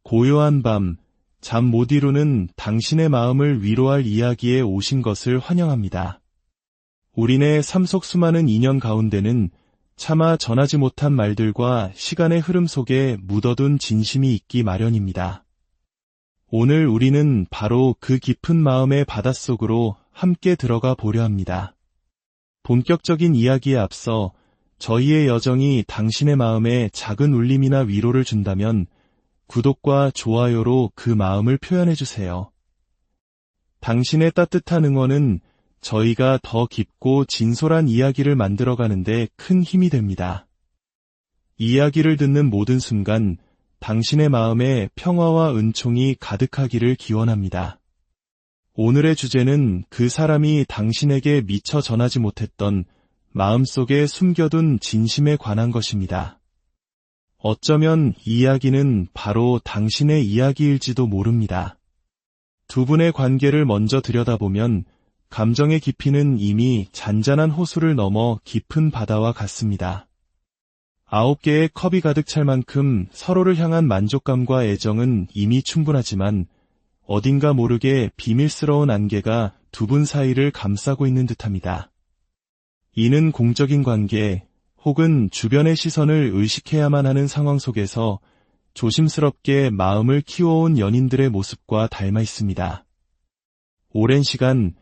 고요한 밤, 잠 못 이루는 당신의 마음을 위로할 이야기에 오신 것을 환영합니다. 우리네 삶 속 수많은 인연 가운데는 차마 전하지 못한 말들과 시간의 흐름 속에 묻어둔 진심이 있기 마련입니다. 오늘 우리는 바로 그 깊은 마음의 바닷속으로 함께 들어가 보려 합니다. 본격적인 이야기에 앞서 저희의 여정이 당신의 마음에 작은 울림이나 위로를 준다면 구독과 좋아요로 그 마음을 표현해주세요. 당신의 따뜻한 응원은 저희가 더 깊고 진솔한 이야기를 만들어가는데 큰 힘이 됩니다. 이야기를 듣는 모든 순간 당신의 마음에 평화와 은총이 가득하기를 기원합니다. 오늘의 주제는 그 사람이 당신에게 미처 전하지 못했던 마음속에 숨겨둔 진심에 관한 것입니다. 어쩌면 이 이야기는 바로 당신의 이야기일지도 모릅니다. 두 분의 관계를 먼저 들여다보면 감정의 깊이는 이미 잔잔한 호수를 넘어 깊은 바다와 같습니다. 9개의 컵이 가득 찰 만큼 서로를 향한 만족감과 애정은 이미 충분하지만 어딘가 모르게 비밀스러운 안개가 두 분 사이를 감싸고 있는 듯합니다. 이는 공적인 관계 혹은 주변의 시선을 의식해야만 하는 상황 속에서 조심스럽게 마음을 키워온 연인들의 모습과 닮아 있습니다. 오랜 시간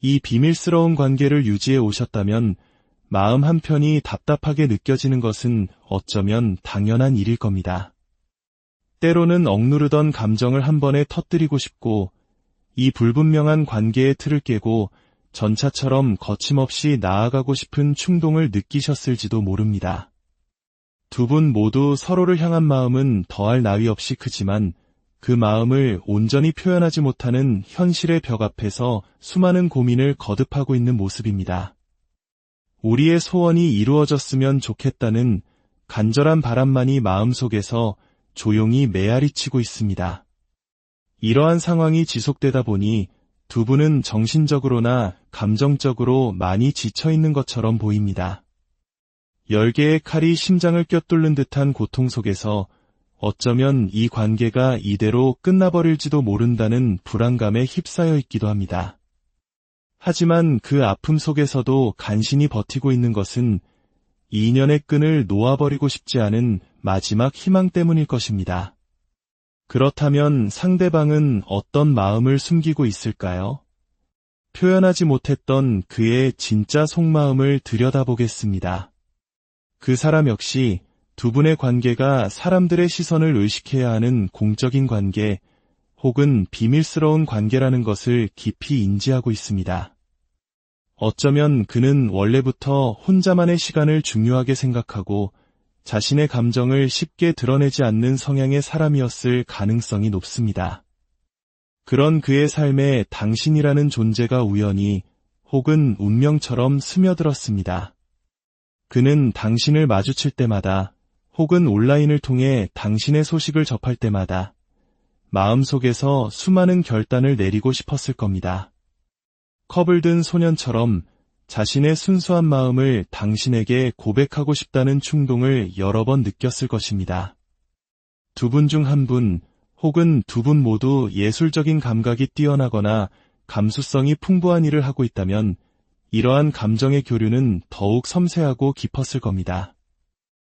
이 비밀스러운 관계를 유지해 오셨다면 마음 한편이 답답하게 느껴지는 것은 어쩌면 당연한 일일 겁니다. 때로는 억누르던 감정을 한 번에 터뜨리고 싶고 이 불분명한 관계의 틀을 깨고 전차처럼 거침없이 나아가고 싶은 충동을 느끼셨을지도 모릅니다. 두 분 모두 서로를 향한 마음은 더할 나위 없이 크지만 그 마음을 온전히 표현하지 못하는 현실의 벽 앞에서 수많은 고민을 거듭하고 있는 모습입니다. 우리의 소원이 이루어졌으면 좋겠다는 간절한 바람만이 마음속에서 조용히 메아리치고 있습니다. 이러한 상황이 지속되다 보니 두 분은 정신적으로나 감정적으로 많이 지쳐있는 것처럼 보입니다. 10개의 칼이 심장을 꿰뚫는 듯한 고통 속에서 어쩌면 이 관계가 이대로 끝나버릴지도 모른다는 불안감에 휩싸여 있기도 합니다. 하지만 그 아픔 속에서도 간신히 버티고 있는 것은 이 인연의 끈을 놓아버리고 싶지 않은 마지막 희망 때문일 것입니다. 그렇다면 상대방은 어떤 마음을 숨기고 있을까요? 표현하지 못했던 그의 진짜 속마음을 들여다보겠습니다. 그 사람 역시 두 분의 관계가 사람들의 시선을 의식해야 하는 공적인 관계 혹은 비밀스러운 관계라는 것을 깊이 인지하고 있습니다. 어쩌면 그는 원래부터 혼자만의 시간을 중요하게 생각하고 자신의 감정을 쉽게 드러내지 않는 성향의 사람이었을 가능성이 높습니다. 그런 그의 삶에 당신이라는 존재가 우연히 혹은 운명처럼 스며들었습니다. 그는 당신을 마주칠 때마다 혹은 온라인을 통해 당신의 소식을 접할 때마다 마음속에서 수많은 결단을 내리고 싶었을 겁니다. 컵을 든 소년처럼 자신의 순수한 마음을 당신에게 고백하고 싶다는 충동을 여러 번 느꼈을 것입니다. 두 분 중 한 분 혹은 두 분 모두 예술적인 감각이 뛰어나거나 감수성이 풍부한 일을 하고 있다면 이러한 감정의 교류는 더욱 섬세하고 깊었을 겁니다.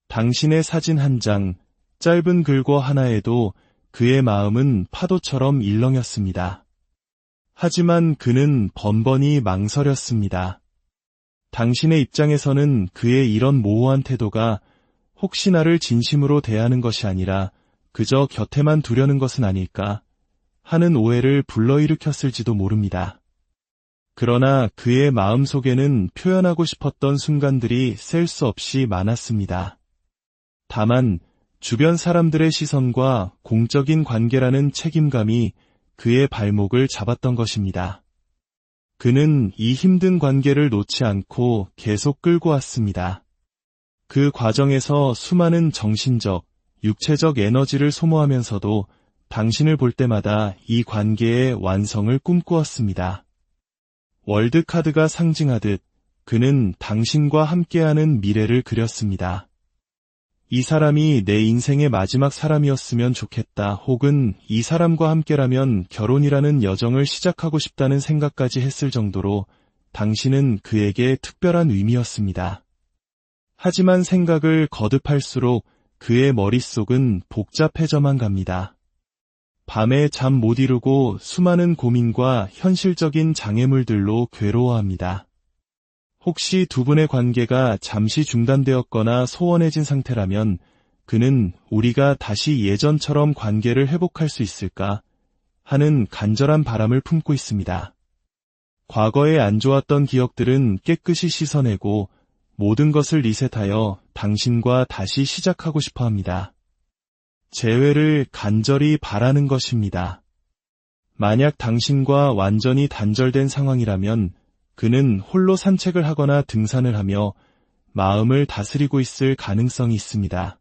당신의 사진 한 장, 짧은 글과 하나에도 그의 마음은 파도처럼 일렁였습니다. 하지만 그는 번번이 망설였습니다. 당신의 입장에서는 그의 이런 모호한 태도가 혹시 나를 진심으로 대하는 것이 아니라 그저 곁에만 두려는 것은 아닐까 하는 오해를 불러일으켰을지도 모릅니다. 그러나 그의 마음속에는 표현하고 싶었던 순간들이 셀 수 없이 많았습니다. 다만 주변 사람들의 시선과 공적인 관계라는 책임감이 그의 발목을 잡았던 것입니다. 그는 이 힘든 관계를 놓지 않고 계속 끌고 왔습니다. 그 과정에서 수많은 정신적, 육체적 에너지를 소모하면서도 당신을 볼 때마다 이 관계의 완성을 꿈꾸었습니다. 월드카드가 상징하듯 그는 당신과 함께하는 미래를 그렸습니다. 이 사람이 내 인생의 마지막 사람이었으면 좋겠다, 혹은 이 사람과 함께라면 결혼이라는 여정을 시작하고 싶다는 생각까지 했을 정도로 당신은 그에게 특별한 의미였습니다. 하지만 생각을 거듭할수록 그의 머릿속은 복잡해져만 갑니다. 밤에 잠 못 이루고 수많은 고민과 현실적인 장애물들로 괴로워합니다. 혹시 두 분의 관계가 잠시 중단되었거나 소원해진 상태라면 그는 우리가 다시 예전처럼 관계를 회복할 수 있을까 하는 간절한 바람을 품고 있습니다. 과거에 안 좋았던 기억들은 깨끗이 씻어내고 모든 것을 리셋하여 당신과 다시 시작하고 싶어 합니다. 재회를 간절히 바라는 것입니다. 만약 당신과 완전히 단절된 상황이라면 그는 홀로 산책을 하거나 등산을 하며 마음을 다스리고 있을 가능성이 있습니다.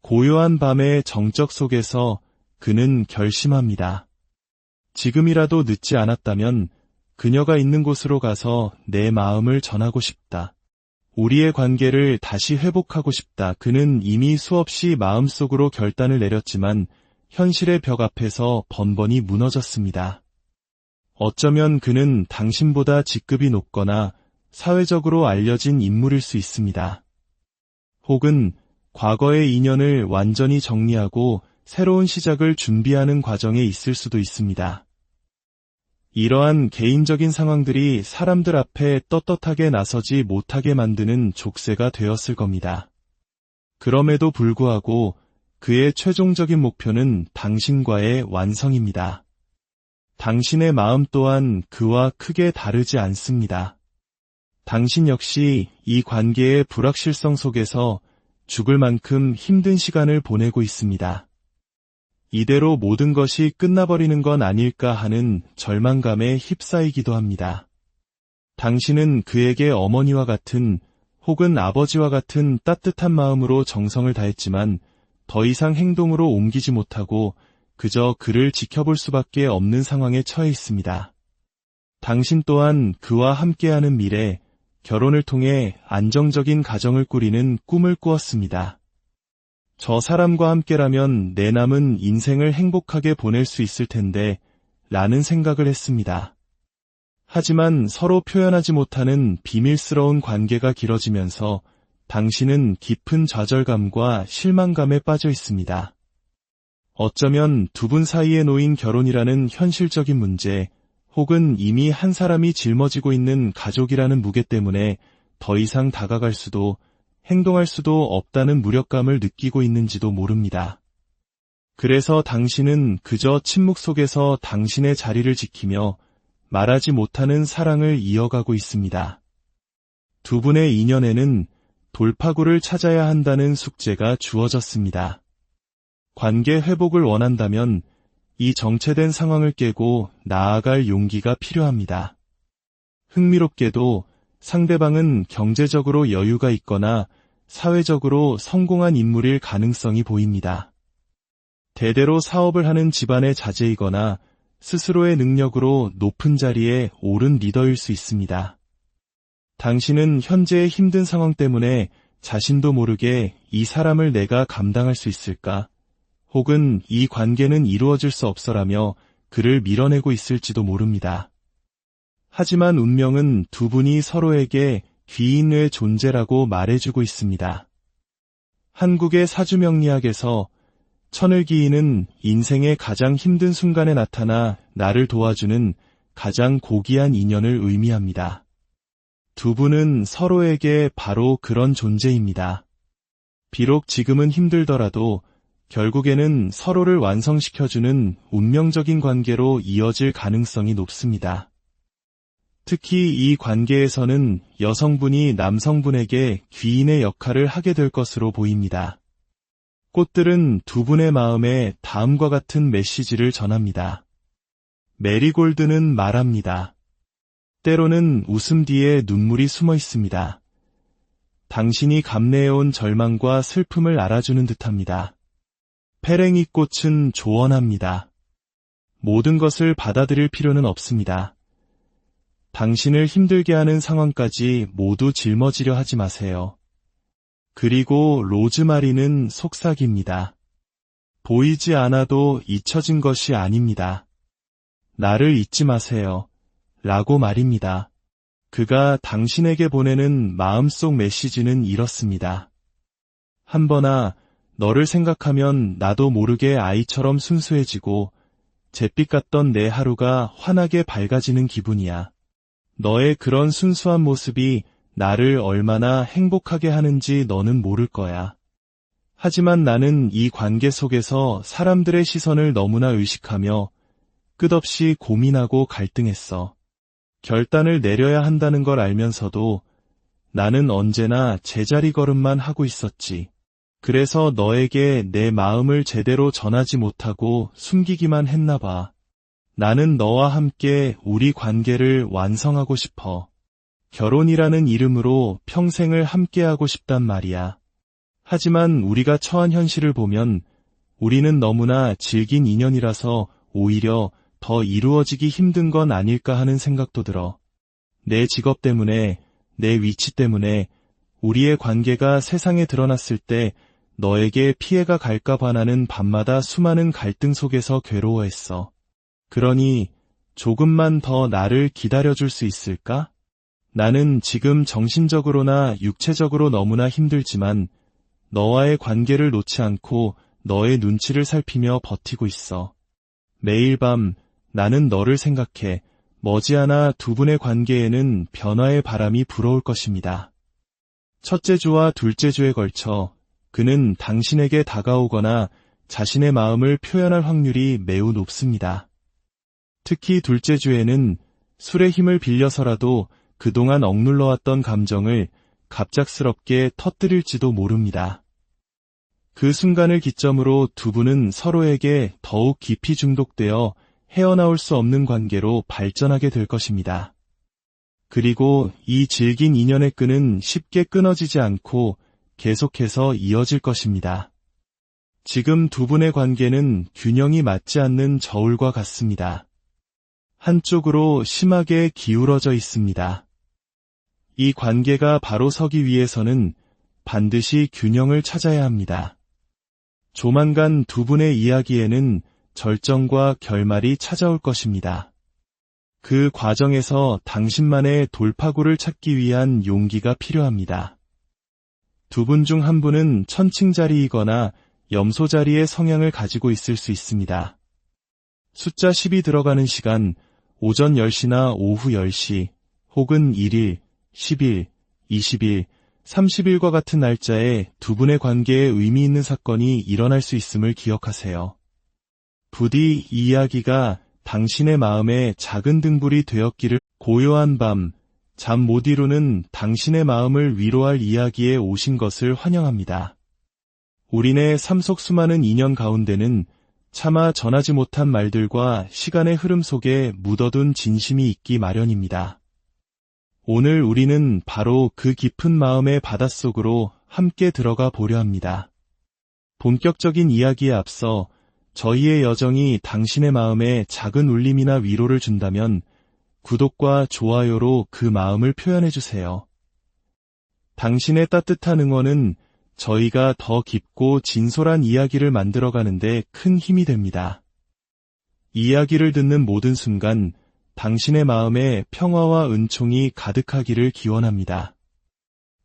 고요한 밤의 정적 속에서 그는 결심합니다. 지금이라도 늦지 않았다면 그녀가 있는 곳으로 가서 내 마음을 전하고 싶다. 우리의 관계를 다시 회복하고 싶다. 그는 이미 수없이 마음속으로 결단을 내렸지만 현실의 벽 앞에서 번번이 무너졌습니다. 어쩌면 그는 당신보다 직급이 높거나 사회적으로 알려진 인물일 수 있습니다. 혹은 과거의 인연을 완전히 정리하고 새로운 시작을 준비하는 과정에 있을 수도 있습니다. 이러한 개인적인 상황들이 사람들 앞에 떳떳하게 나서지 못하게 만드는 족쇄가 되었을 겁니다. 그럼에도 불구하고 그의 최종적인 목표는 당신과의 완성입니다. 당신의 마음 또한 그와 크게 다르지 않습니다. 당신 역시 이 관계의 불확실성 속에서 죽을 만큼 힘든 시간을 보내고 있습니다. 이대로 모든 것이 끝나버리는 건 아닐까 하는 절망감에 휩싸이기도 합니다. 당신은 그에게 어머니와 같은 혹은 아버지와 같은 따뜻한 마음으로 정성을 다했지만 더 이상 행동으로 옮기지 못하고 그저 그를 지켜볼 수밖에 없는 상황에 처해 있습니다. 당신 또한 그와 함께하는 미래, 결혼을 통해 안정적인 가정을 꾸리는 꿈을 꾸었습니다. 저 사람과 함께라면 내 남은 인생을 행복하게 보낼 수 있을 텐데 라는 생각을 했습니다. 하지만 서로 표현하지 못하는 비밀스러운 관계가 길어지면서 당신은 깊은 좌절감과 실망감에 빠져 있습니다. 어쩌면 두 분 사이에 놓인 결혼이라는 현실적인 문제, 혹은 이미 한 사람이 짊어지고 있는 가족이라는 무게 때문에 더 이상 다가갈 수도 행동할 수도 없다는 무력감을 느끼고 있는지도 모릅니다. 그래서 당신은 그저 침묵 속에서 당신의 자리를 지키며 말하지 못하는 사랑을 이어가고 있습니다. 두 분의 인연에는 돌파구를 찾아야 한다는 숙제가 주어졌습니다. 관계 회복을 원한다면 이 정체된 상황을 깨고 나아갈 용기가 필요합니다. 흥미롭게도 상대방은 경제적으로 여유가 있거나 사회적으로 성공한 인물일 가능성이 보입니다. 대대로 사업을 하는 집안의 자제이거나 스스로의 능력으로 높은 자리에 오른 리더일 수 있습니다. 당신은 현재의 힘든 상황 때문에 자신도 모르게 이 사람을 내가 감당할 수 있을까? 혹은 이 관계는 이루어질 수 없어라며 그를 밀어내고 있을지도 모릅니다. 하지만 운명은 두 분이 서로에게 귀인의 존재라고 말해주고 있습니다. 한국의 사주명리학에서 천을귀인은 인생의 가장 힘든 순간에 나타나 나를 도와주는 가장 고귀한 인연을 의미합니다. 두 분은 서로에게 바로 그런 존재입니다. 비록 지금은 힘들더라도 결국에는 서로를 완성시켜주는 운명적인 관계로 이어질 가능성이 높습니다. 특히 이 관계에서는 여성분이 남성분에게 귀인의 역할을 하게 될 것으로 보입니다. 꽃들은 두 분의 마음에 다음과 같은 메시지를 전합니다. 메리골드는 말합니다. 때로는 웃음 뒤에 눈물이 숨어 있습니다. 당신이 감내해온 절망과 슬픔을 알아주는 듯합니다. 페랭이 꽃은 조언합니다. 모든 것을 받아들일 필요는 없습니다. 당신을 힘들게 하는 상황까지 모두 짊어지려 하지 마세요. 그리고 로즈마리는 속삭입니다. 보이지 않아도 잊혀진 것이 아닙니다. 나를 잊지 마세요. 라고 말입니다. 그가 당신에게 보내는 마음속 메시지는 이렇습니다. 한번아, 너를 생각하면 나도 모르게 아이처럼 순수해지고 잿빛 같던 내 하루가 환하게 밝아지는 기분이야. 너의 그런 순수한 모습이 나를 얼마나 행복하게 하는지 너는 모를 거야. 하지만 나는 이 관계 속에서 사람들의 시선을 너무나 의식하며 끝없이 고민하고 갈등했어. 결단을 내려야 한다는 걸 알면서도 나는 언제나 제자리 걸음만 하고 있었지. 그래서 너에게 내 마음을 제대로 전하지 못하고 숨기기만 했나 봐. 나는 너와 함께 우리 관계를 완성하고 싶어. 결혼이라는 이름으로 평생을 함께하고 싶단 말이야. 하지만 우리가 처한 현실을 보면 우리는 너무나 질긴 인연이라서 오히려 더 이루어지기 힘든 건 아닐까 하는 생각도 들어. 내 직업 때문에, 내 위치 때문에 우리의 관계가 세상에 드러났을 때 너에게 피해가 갈까 봐 나는 밤마다 수많은 갈등 속에서 괴로워했어. 그러니 조금만 더 나를 기다려줄 수 있을까? 나는 지금 정신적으로나 육체적으로 너무나 힘들지만 너와의 관계를 놓지 않고 너의 눈치를 살피며 버티고 있어. 매일 밤 나는 너를 생각해 머지않아 두 분의 관계에는 변화의 바람이 불어올 것입니다. 첫째 주와 둘째 주에 걸쳐 그는 당신에게 다가오거나 자신의 마음을 표현할 확률이 매우 높습니다. 특히 둘째 주에는 술의 힘을 빌려서라도 그동안 억눌러왔던 감정을 갑작스럽게 터뜨릴지도 모릅니다. 그 순간을 기점으로 두 분은 서로에게 더욱 깊이 중독되어 헤어나올 수 없는 관계로 발전하게 될 것입니다. 그리고 이 질긴 인연의 끈은 쉽게 끊어지지 않고 계속해서 이어질 것입니다. 지금 두 분의 관계는 균형이 맞지 않는 저울과 같습니다. 한쪽으로 심하게 기울어져 있습니다. 이 관계가 바로 서기 위해서는 반드시 균형을 찾아야 합니다. 조만간 두 분의 이야기에는 절정과 결말이 찾아올 것입니다. 그 과정에서 당신만의 돌파구를 찾기 위한 용기가 필요합니다. 두 분 중 한 분은 천칭자리이거나 염소자리의 성향을 가지고 있을 수 있습니다. 숫자 10이 들어가는 시간, 오전 10시나 오후 10시, 혹은 1일, 10일, 20일, 30일과 같은 날짜에 두 분의 관계에 의미 있는 사건이 일어날 수 있음을 기억하세요. 부디 이 이야기가 당신의 마음에 작은 등불이 되었기를. 고요한 밤, 잠 못 이루는 당신의 마음을 위로할 이야기에 오신 것을 환영합니다. 우리네 삶 속 수많은 인연 가운데는 차마 전하지 못한 말들과 시간의 흐름 속에 묻어둔 진심이 있기 마련입니다. 오늘 우리는 바로 그 깊은 마음의 바닷속으로 함께 들어가 보려 합니다. 본격적인 이야기에 앞서 저희의 여정이 당신의 마음에 작은 울림이나 위로를 준다면 구독과 좋아요로 그 마음을 표현해주세요. 당신의 따뜻한 응원은 저희가 더 깊고 진솔한 이야기를 만들어가는데 큰 힘이 됩니다. 이야기를 듣는 모든 순간 당신의 마음에 평화와 은총이 가득하기를 기원합니다.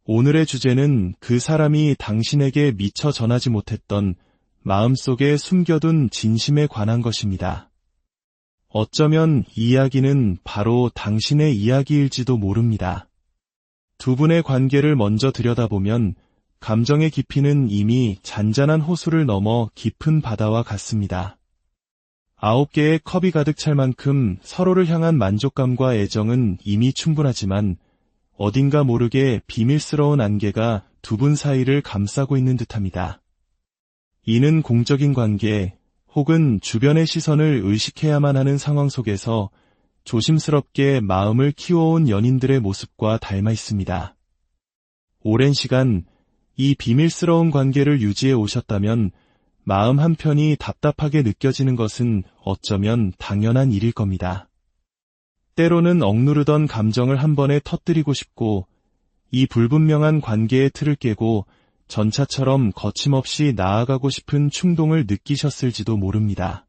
오늘의 주제는 그 사람이 당신에게 미처 전하지 못했던 마음속에 숨겨둔 진심에 관한 것입니다. 어쩌면 이 이야기는 바로 당신의 이야기일지도 모릅니다. 두 분의 관계를 먼저 들여다보면 감정의 깊이는 이미 잔잔한 호수를 넘어 깊은 바다와 같습니다. 9개의 컵이 가득 찰 만큼 서로를 향한 만족감과 애정은 이미 충분하지만 어딘가 모르게 비밀스러운 안개가 두 분 사이를 감싸고 있는 듯합니다. 이는 공적인 관계 혹은 주변의 시선을 의식해야만 하는 상황 속에서 조심스럽게 마음을 키워온 연인들의 모습과 닮아 있습니다. 오랜 시간 이 비밀스러운 관계를 유지해 오셨다면 마음 한편이 답답하게 느껴지는 것은 어쩌면 당연한 일일 겁니다. 때로는 억누르던 감정을 한 번에 터뜨리고 싶고 이 불분명한 관계의 틀을 깨고 전차처럼 거침없이 나아가고 싶은 충동을 느끼셨을지도 모릅니다.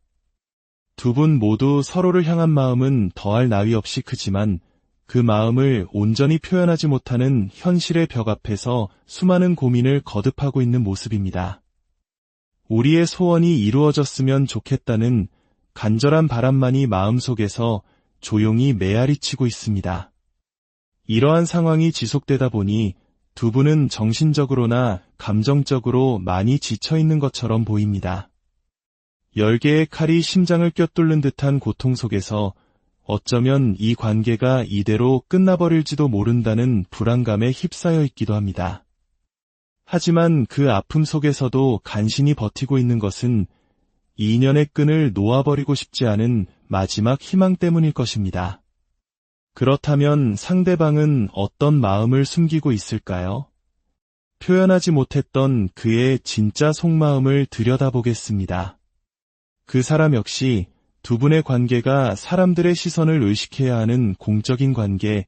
두 분 모두 서로를 향한 마음은 더할 나위 없이 크지만 그 마음을 온전히 표현하지 못하는 현실의 벽 앞에서 수많은 고민을 거듭하고 있는 모습입니다. 우리의 소원이 이루어졌으면 좋겠다는 간절한 바람만이 마음속에서 조용히 메아리치고 있습니다. 이러한 상황이 지속되다 보니 두 분은 정신적으로나 감정적으로 많이 지쳐있는 것처럼 보입니다. 10개의 칼이 심장을 꿰뚫는 듯한 고통 속에서 어쩌면 이 관계가 이대로 끝나버릴지도 모른다는 불안감에 휩싸여 있기도 합니다. 하지만 그 아픔 속에서도 간신히 버티고 있는 것은 이 인연의 끈을 놓아버리고 싶지 않은 마지막 희망 때문일 것입니다. 그렇다면 상대방은 어떤 마음을 숨기고 있을까요? 표현하지 못했던 그의 진짜 속마음을 들여다보겠습니다. 그 사람 역시 두 분의 관계가 사람들의 시선을 의식해야 하는 공적인 관계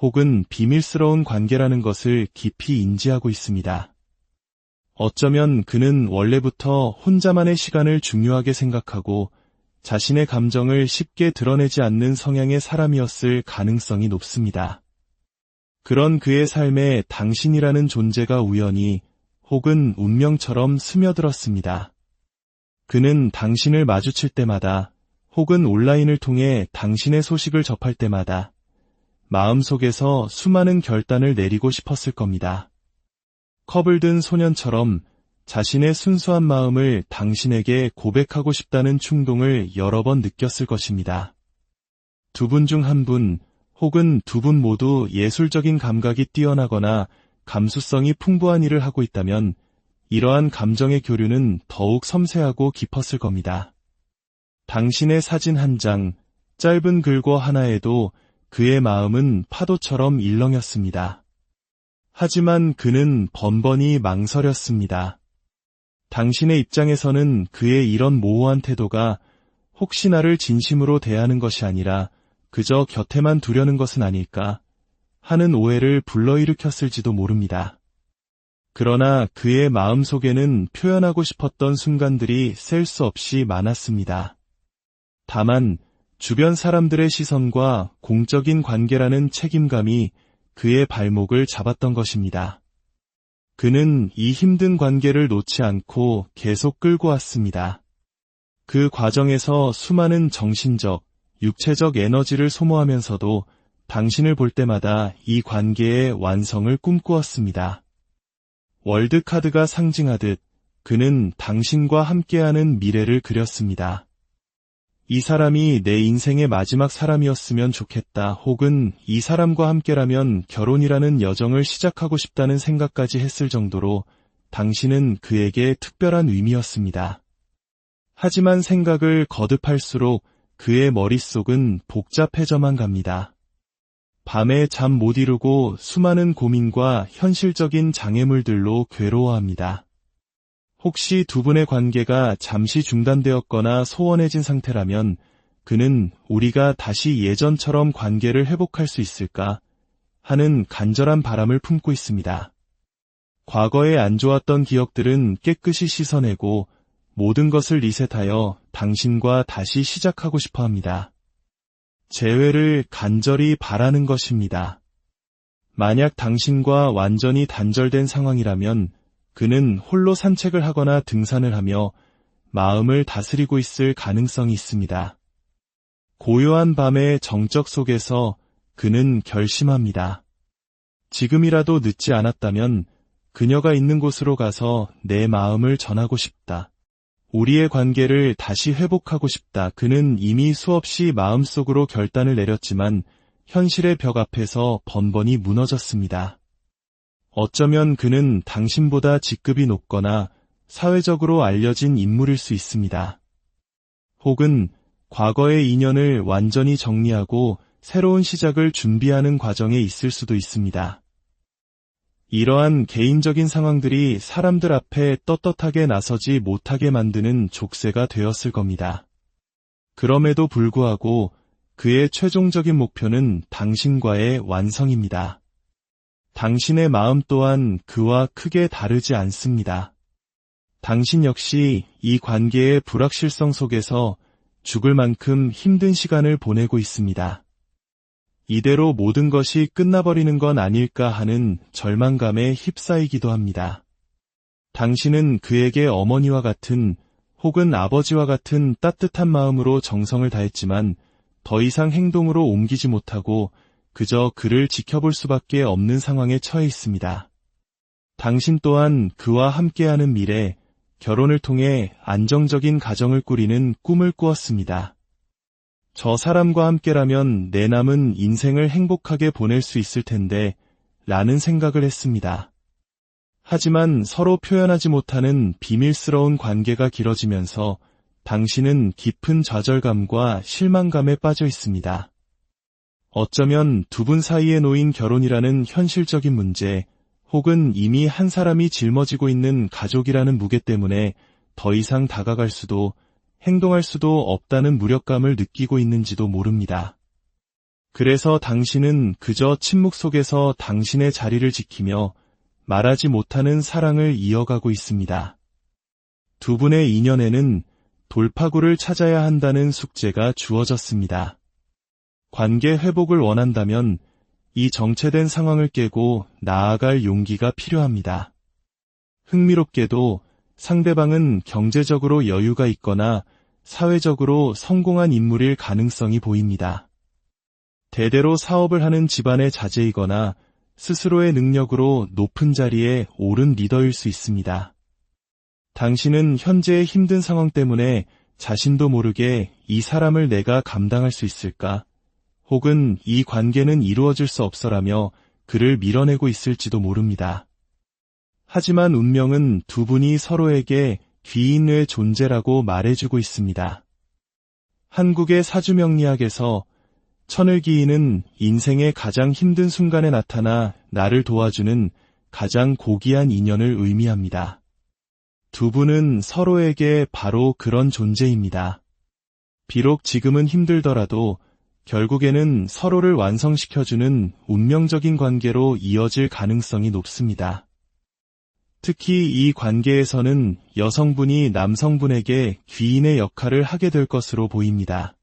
혹은 비밀스러운 관계라는 것을 깊이 인지하고 있습니다. 어쩌면 그는 원래부터 혼자만의 시간을 중요하게 생각하고 자신의 감정을 쉽게 드러내지 않는 성향의 사람이었을 가능성이 높습니다. 그런 그의 삶에 당신이라는 존재가 우연히 혹은 운명처럼 스며들었습니다. 그는 당신을 마주칠 때마다 혹은 온라인을 통해 당신의 소식을 접할 때마다 마음속에서 수많은 결단을 내리고 싶었을 겁니다. 컵을 든 소년처럼 자신의 순수한 마음을 당신에게 고백하고 싶다는 충동을 여러 번 느꼈을 것입니다. 두 분 중 한 분 혹은 두 분 모두 예술적인 감각이 뛰어나거나 감수성이 풍부한 일을 하고 있다면 이러한 감정의 교류는 더욱 섬세하고 깊었을 겁니다. 당신의 사진 한 장, 짧은 글과 하나에도 그의 마음은 파도처럼 일렁였습니다. 하지만 그는 번번이 망설였습니다. 당신의 입장에서는 그의 이런 모호한 태도가 혹시 나를 진심으로 대하는 것이 아니라 그저 곁에만 두려는 것은 아닐까 하는 오해를 불러일으켰을지도 모릅니다. 그러나 그의 마음속에는 표현하고 싶었던 순간들이 셀 수 없이 많았습니다. 다만 주변 사람들의 시선과 공적인 관계라는 책임감이 그의 발목을 잡았던 것입니다. 그는 이 힘든 관계를 놓지 않고 계속 끌고 왔습니다. 그 과정에서 수많은 정신적, 육체적 에너지를 소모하면서도 당신을 볼 때마다 이 관계의 완성을 꿈꾸었습니다. 월드카드가 상징하듯 그는 당신과 함께하는 미래를 그렸습니다. 이 사람이 내 인생의 마지막 사람이었으면 좋겠다 혹은 이 사람과 함께라면 결혼이라는 여정을 시작하고 싶다는 생각까지 했을 정도로 당신은 그에게 특별한 의미였습니다. 하지만 생각을 거듭할수록 그의 머릿속은 복잡해져만 갑니다. 밤에 잠 못 이루고 수많은 고민과 현실적인 장애물들로 괴로워합니다. 혹시 두 분의 관계가 잠시 중단되었거나 소원해진 상태라면 그는 우리가 다시 예전처럼 관계를 회복할 수 있을까 하는 간절한 바람을 품고 있습니다. 과거에 안 좋았던 기억들은 깨끗이 씻어내고 모든 것을 리셋하여 당신과 다시 시작하고 싶어 합니다. 재회를 간절히 바라는 것입니다. 만약 당신과 완전히 단절된 상황이라면 그는 홀로 산책을 하거나 등산을 하며 마음을 다스리고 있을 가능성이 있습니다. 고요한 밤의 정적 속에서 그는 결심합니다. 지금이라도 늦지 않았다면 그녀가 있는 곳으로 가서 내 마음을 전하고 싶다. 우리의 관계를 다시 회복하고 싶다. 그는 이미 수없이 마음속으로 결단을 내렸지만 현실의 벽 앞에서 번번이 무너졌습니다. 어쩌면 그는 당신보다 직급이 높거나 사회적으로 알려진 인물일 수 있습니다. 혹은 과거의 인연을 완전히 정리하고 새로운 시작을 준비하는 과정에 있을 수도 있습니다. 이러한 개인적인 상황들이 사람들 앞에 떳떳하게 나서지 못하게 만드는 족쇄가 되었을 겁니다. 그럼에도 불구하고 그의 최종적인 목표는 당신과의 완성입니다. 당신의 마음 또한 그와 크게 다르지 않습니다. 당신 역시 이 관계의 불확실성 속에서 죽을 만큼 힘든 시간을 보내고 있습니다. 이대로 모든 것이 끝나버리는 건 아닐까 하는 절망감에 휩싸이기도 합니다. 당신은 그에게 어머니와 같은 혹은 아버지와 같은 따뜻한 마음으로 정성을 다했지만 더 이상 행동으로 옮기지 못하고 그저 그를 지켜볼 수밖에 없는 상황에 처해 있습니다. 당신 또한 그와 함께하는 미래, 결혼을 통해 안정적인 가정을 꾸리는 꿈을 꾸었습니다. 저 사람과 함께라면 내 남은 인생을 행복하게 보낼 수 있을 텐데 라는 생각을 했습니다. 하지만 서로 표현하지 못하는 비밀스러운 관계가 길어지면서 당신은 깊은 좌절감과 실망감에 빠져 있습니다. 어쩌면 두 분 사이에 놓인 결혼이라는 현실적인 문제, 혹은 이미 한 사람이 짊어지고 있는 가족이라는 무게 때문에 더 이상 다가갈 수도 행동할 수도 없다는 무력감을 느끼고 있는지도 모릅니다. 그래서 당신은 그저 침묵 속에서 당신의 자리를 지키며 말하지 못하는 사랑을 이어가고 있습니다. 두 분의 인연에는 돌파구를 찾아야 한다는 숙제가 주어졌습니다. 관계 회복을 원한다면 이 정체된 상황을 깨고 나아갈 용기가 필요합니다. 흥미롭게도 상대방은 경제적으로 여유가 있거나 사회적으로 성공한 인물일 가능성이 보입니다. 대대로 사업을 하는 집안의 자제이거나 스스로의 능력으로 높은 자리에 오른 리더일 수 있습니다. 당신은 현재의 힘든 상황 때문에 자신도 모르게 이 사람을 내가 감당할 수 있을까? 혹은 이 관계는 이루어질 수 없어라며 그를 밀어내고 있을지도 모릅니다. 하지만 운명은 두 분이 서로에게 귀인의 존재라고 말해주고 있습니다. 한국의 사주명리학에서 천을귀인은 인생의 가장 힘든 순간에 나타나 나를 도와주는 가장 고귀한 인연을 의미합니다. 두 분은 서로에게 바로 그런 존재입니다. 비록 지금은 힘들더라도 결국에는 서로를 완성시켜주는 운명적인 관계로 이어질 가능성이 높습니다. 특히 이 관계에서는 여성분이 남성분에게 귀인의 역할을 하게 될 것으로 보입니다.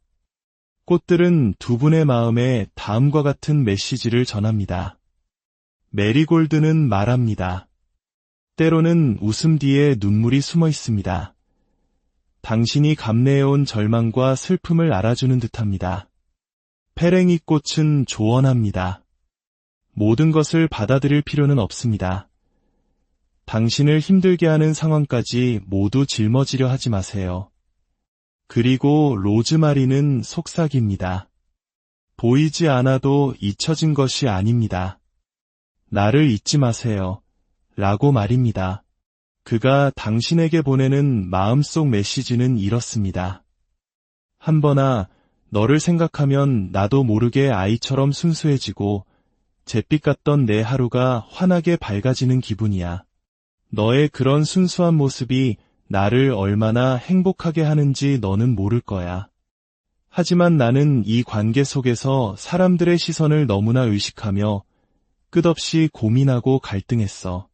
꽃들은 두 분의 마음에 다음과 같은 메시지를 전합니다. 메리골드는 말합니다. 때로는 웃음 뒤에 눈물이 숨어 있습니다. 당신이 감내해온 절망과 슬픔을 알아주는 듯합니다. 페랭이 꽃은 조언합니다. 모든 것을 받아들일 필요는 없습니다. 당신을 힘들게 하는 상황까지 모두 짊어지려 하지 마세요. 그리고 로즈마리는 속삭입니다. 보이지 않아도 잊혀진 것이 아닙니다. 나를 잊지 마세요. 라고 말입니다. 그가 당신에게 보내는 마음속 메시지는 이렇습니다. 한번아, 너를 생각하면 나도 모르게 아이처럼 순수해지고 잿빛 같던 내 하루가 환하게 밝아지는 기분이야. 너의 그런 순수한 모습이 나를 얼마나 행복하게 하는지 너는 모를 거야. 하지만 나는 이 관계 속에서 사람들의 시선을 너무나 의식하며 끝없이 고민하고 갈등했어.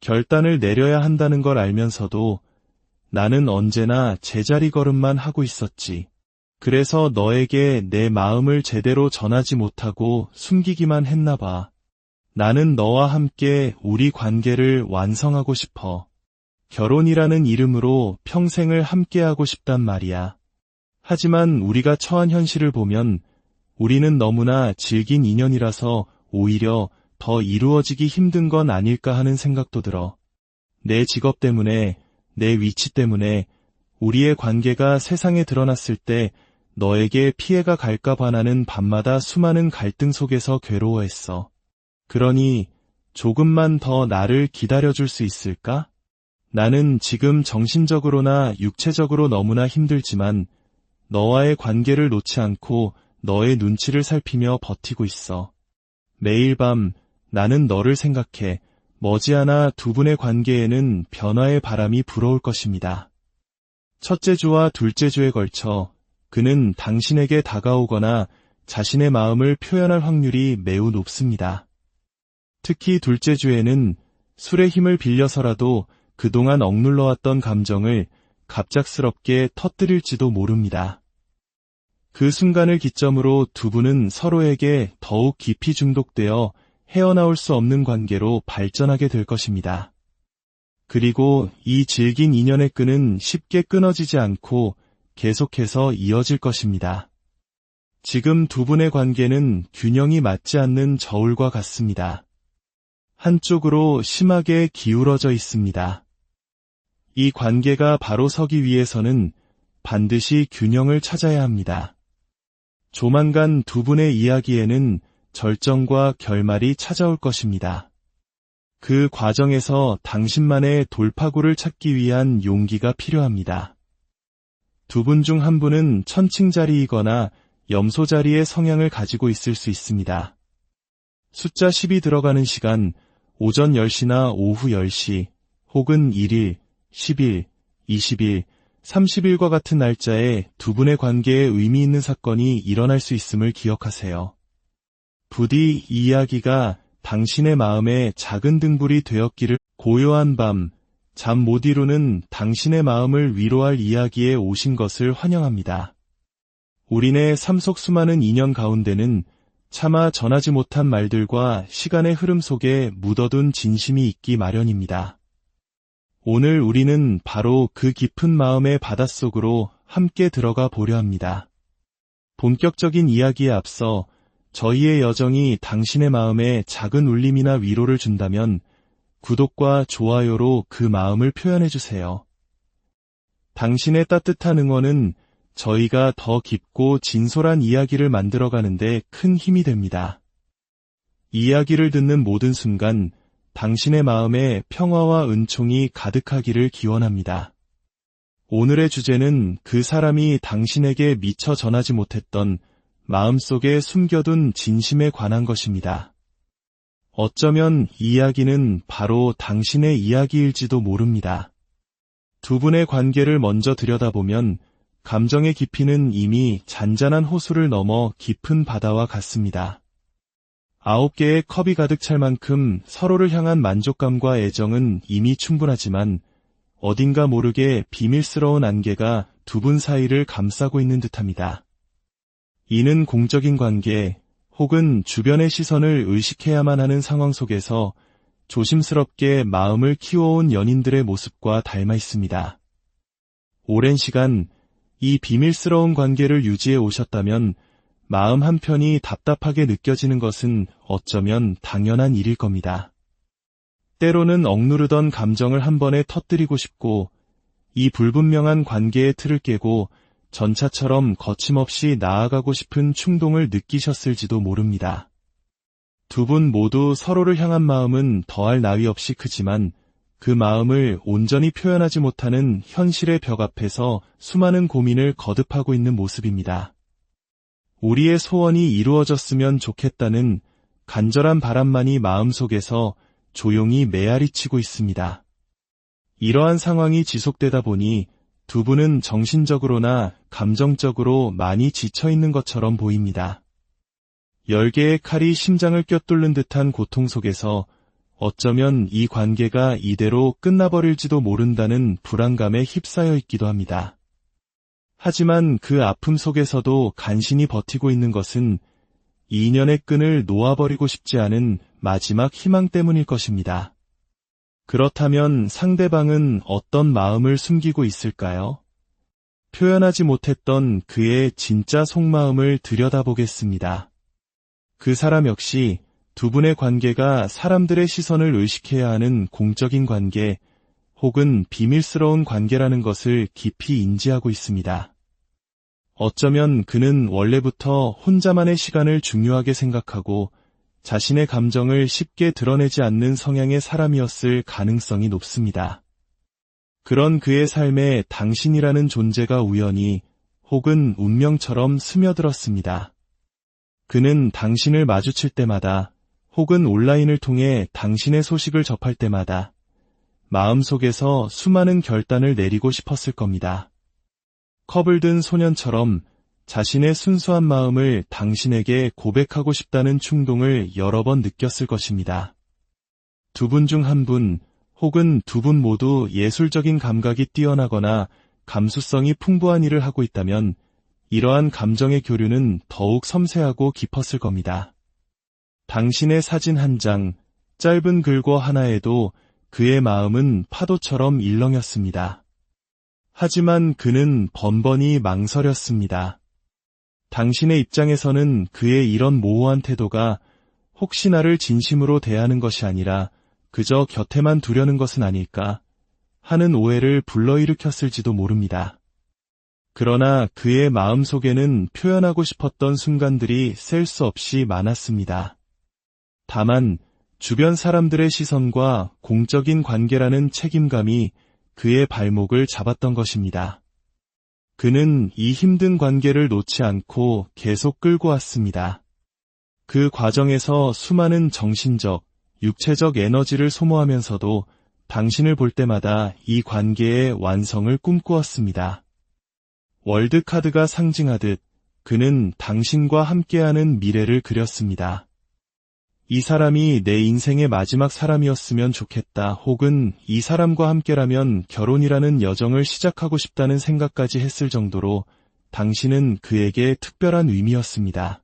결단을 내려야 한다는 걸 알면서도 나는 언제나 제자리 걸음만 하고 있었지. 그래서 너에게 내 마음을 제대로 전하지 못하고 숨기기만 했나 봐. 나는 너와 함께 우리 관계를 완성하고 싶어. 결혼이라는 이름으로 평생을 함께하고 싶단 말이야. 하지만 우리가 처한 현실을 보면 우리는 너무나 질긴 인연이라서 오히려 더 이루어지기 힘든 건 아닐까 하는 생각도 들어. 내 직업 때문에, 내 위치 때문에 우리의 관계가 세상에 드러났을 때 너에게 피해가 갈까 봐 나는 밤마다 수많은 갈등 속에서 괴로워했어. 그러니 조금만 더 나를 기다려줄 수 있을까? 나는 지금 정신적으로나 육체적으로 너무나 힘들지만 너와의 관계를 놓지 않고 너의 눈치를 살피며 버티고 있어. 매일 밤 나는 너를 생각해 머지않아 두 분의 관계에는 변화의 바람이 불어올 것입니다. 첫째 주와 둘째 주에 걸쳐 그는 당신에게 다가오거나 자신의 마음을 표현할 확률이 매우 높습니다. 특히 둘째 주에는 술의 힘을 빌려서라도 그동안 억눌러왔던 감정을 갑작스럽게 터뜨릴지도 모릅니다. 그 순간을 기점으로 두 분은 서로에게 더욱 깊이 중독되어 헤어나올 수 없는 관계로 발전하게 될 것입니다. 그리고 이 질긴 인연의 끈은 쉽게 끊어지지 않고 계속해서 이어질 것입니다. 지금 두 분의 관계는 균형이 맞지 않는 저울과 같습니다. 한쪽으로 심하게 기울어져 있습니다. 이 관계가 바로 서기 위해서는 반드시 균형을 찾아야 합니다. 조만간 두 분의 이야기에는 절정과 결말이 찾아올 것입니다. 그 과정에서 당신만의 돌파구를 찾기 위한 용기가 필요합니다. 두 분 중 한 분은 천칭자리이거나 염소자리의 성향을 가지고 있을 수 있습니다. 숫자 10이 들어가는 시간, 오전 10시나 오후 10시, 혹은 1일, 10일, 20일, 30일과 같은 날짜에 두 분의 관계에 의미 있는 사건이 일어날 수 있음을 기억하세요. 부디 이 이야기가 당신의 마음에 작은 등불이 되었기를. 고요한 밤, 잠 못 이루는 당신의 마음을 위로할 이야기에 오신 것을 환영합니다. 우리네 삶 속 수많은 인연 가운데는 차마 전하지 못한 말들과 시간의 흐름 속에 묻어둔 진심이 있기 마련입니다. 오늘 우리는 바로 그 깊은 마음의 바닷속으로 함께 들어가 보려 합니다. 본격적인 이야기에 앞서 저희의 여정이 당신의 마음에 작은 울림이나 위로를 준다면 구독과 좋아요로 그 마음을 표현해주세요. 당신의 따뜻한 응원은 저희가 더 깊고 진솔한 이야기를 만들어가는데 큰 힘이 됩니다. 이야기를 듣는 모든 순간 당신의 마음에 평화와 은총이 가득하기를 기원합니다. 오늘의 주제는 그 사람이 당신에게 미처 전하지 못했던 마음속에 숨겨둔 진심에 관한 것입니다. 어쩌면 이 이야기는 바로 당신의 이야기일지도 모릅니다. 두 분의 관계를 먼저 들여다보면 감정의 깊이는 이미 잔잔한 호수를 넘어 깊은 바다와 같습니다. 9개의 컵이 가득 찰 만큼 서로를 향한 만족감과 애정은 이미 충분하지만 어딘가 모르게 비밀스러운 안개가 두 분 사이를 감싸고 있는 듯합니다. 이는 공적인 관계 혹은 주변의 시선을 의식해야만 하는 상황 속에서 조심스럽게 마음을 키워온 연인들의 모습과 닮아 있습니다. 오랜 시간 이 비밀스러운 관계를 유지해 오셨다면 마음 한편이 답답하게 느껴지는 것은 어쩌면 당연한 일일 겁니다. 때로는 억누르던 감정을 한 번에 터뜨리고 싶고 이 불분명한 관계의 틀을 깨고 전차처럼 거침없이 나아가고 싶은 충동을 느끼셨을지도 모릅니다. 두 분 모두 서로를 향한 마음은 더할 나위 없이 크지만 그 마음을 온전히 표현하지 못하는 현실의 벽 앞에서 수많은 고민을 거듭하고 있는 모습입니다. 우리의 소원이 이루어졌으면 좋겠다는 간절한 바람만이 마음속에서 조용히 메아리치고 있습니다. 이러한 상황이 지속되다 보니 두 분은 정신적으로나 감정적으로 많이 지쳐있는 것처럼 보입니다. 10개의 칼이 심장을 꿰뚫는 듯한 고통 속에서 어쩌면 이 관계가 이대로 끝나버릴지도 모른다는 불안감에 휩싸여 있기도 합니다. 하지만 그 아픔 속에서도 간신히 버티고 있는 것은 이 인연의 끈을 놓아버리고 싶지 않은 마지막 희망 때문일 것입니다. 그렇다면 상대방은 어떤 마음을 숨기고 있을까요? 표현하지 못했던 그의 진짜 속마음을 들여다보겠습니다. 그 사람 역시 두 분의 관계가 사람들의 시선을 의식해야 하는 공적인 관계 혹은 비밀스러운 관계라는 것을 깊이 인지하고 있습니다. 어쩌면 그는 원래부터 혼자만의 시간을 중요하게 생각하고 자신의 감정을 쉽게 드러내지 않는 성향의 사람이었을 가능성이 높습니다. 그런 그의 삶에 당신이라는 존재가 우연히 혹은 운명처럼 스며들었습니다. 그는 당신을 마주칠 때마다 혹은 온라인을 통해 당신의 소식을 접할 때마다 마음속에서 수많은 결단을 내리고 싶었을 겁니다. 컵을 든 소년처럼 자신의 순수한 마음을 당신에게 고백하고 싶다는 충동을 여러 번 느꼈을 것입니다. 두 분 중 한 분, 혹은 두 분 모두 예술적인 감각이 뛰어나거나 감수성이 풍부한 일을 하고 있다면 이러한 감정의 교류는 더욱 섬세하고 깊었을 겁니다. 당신의 사진 한 장, 짧은 글과 하나에도 그의 마음은 파도처럼 일렁였습니다. 하지만 그는 번번이 망설였습니다. 당신의 입장에서는 그의 이런 모호한 태도가 혹시 나를 진심으로 대하는 것이 아니라 그저 곁에만 두려는 것은 아닐까 하는 오해를 불러일으켰을지도 모릅니다. 그러나 그의 마음속에는 표현하고 싶었던 순간들이 셀 수 없이 많았습니다. 다만 주변 사람들의 시선과 공적인 관계라는 책임감이 그의 발목을 잡았던 것입니다. 그는 이 힘든 관계를 놓지 않고 계속 끌고 왔습니다. 그 과정에서 수많은 정신적, 육체적 에너지를 소모하면서도 당신을 볼 때마다 이 관계의 완성을 꿈꾸었습니다. 월드카드가 상징하듯 그는 당신과 함께하는 미래를 그렸습니다. 이 사람이 내 인생의 마지막 사람이었으면 좋겠다, 혹은 이 사람과 함께라면 결혼이라는 여정을 시작하고 싶다는 생각까지 했을 정도로 당신은 그에게 특별한 의미였습니다.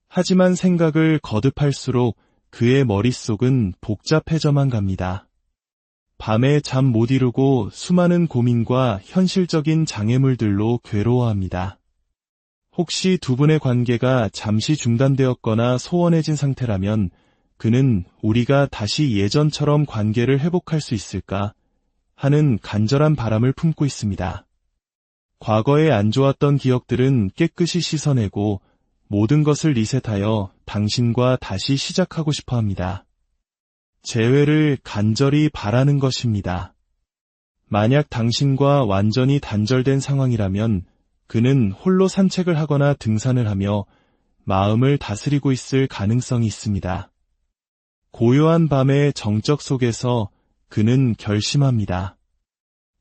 하지만 생각을 거듭할수록 그의 머릿속은 복잡해져만 갑니다. 밤에 잠 못 이루고 수많은 고민과 현실적인 장애물들로 괴로워합니다. 혹시 두 분의 관계가 잠시 중단되었거나 소원해진 상태라면 그는 우리가 다시 예전처럼 관계를 회복할 수 있을까 하는 간절한 바람을 품고 있습니다. 과거에 안 좋았던 기억들은 깨끗이 씻어내고 모든 것을 리셋하여 당신과 다시 시작하고 싶어 합니다. 재회를 간절히 바라는 것입니다. 만약 당신과 완전히 단절된 상황이라면 그는 홀로 산책을 하거나 등산을 하며 마음을 다스리고 있을 가능성이 있습니다. 고요한 밤의 정적 속에서 그는 결심합니다.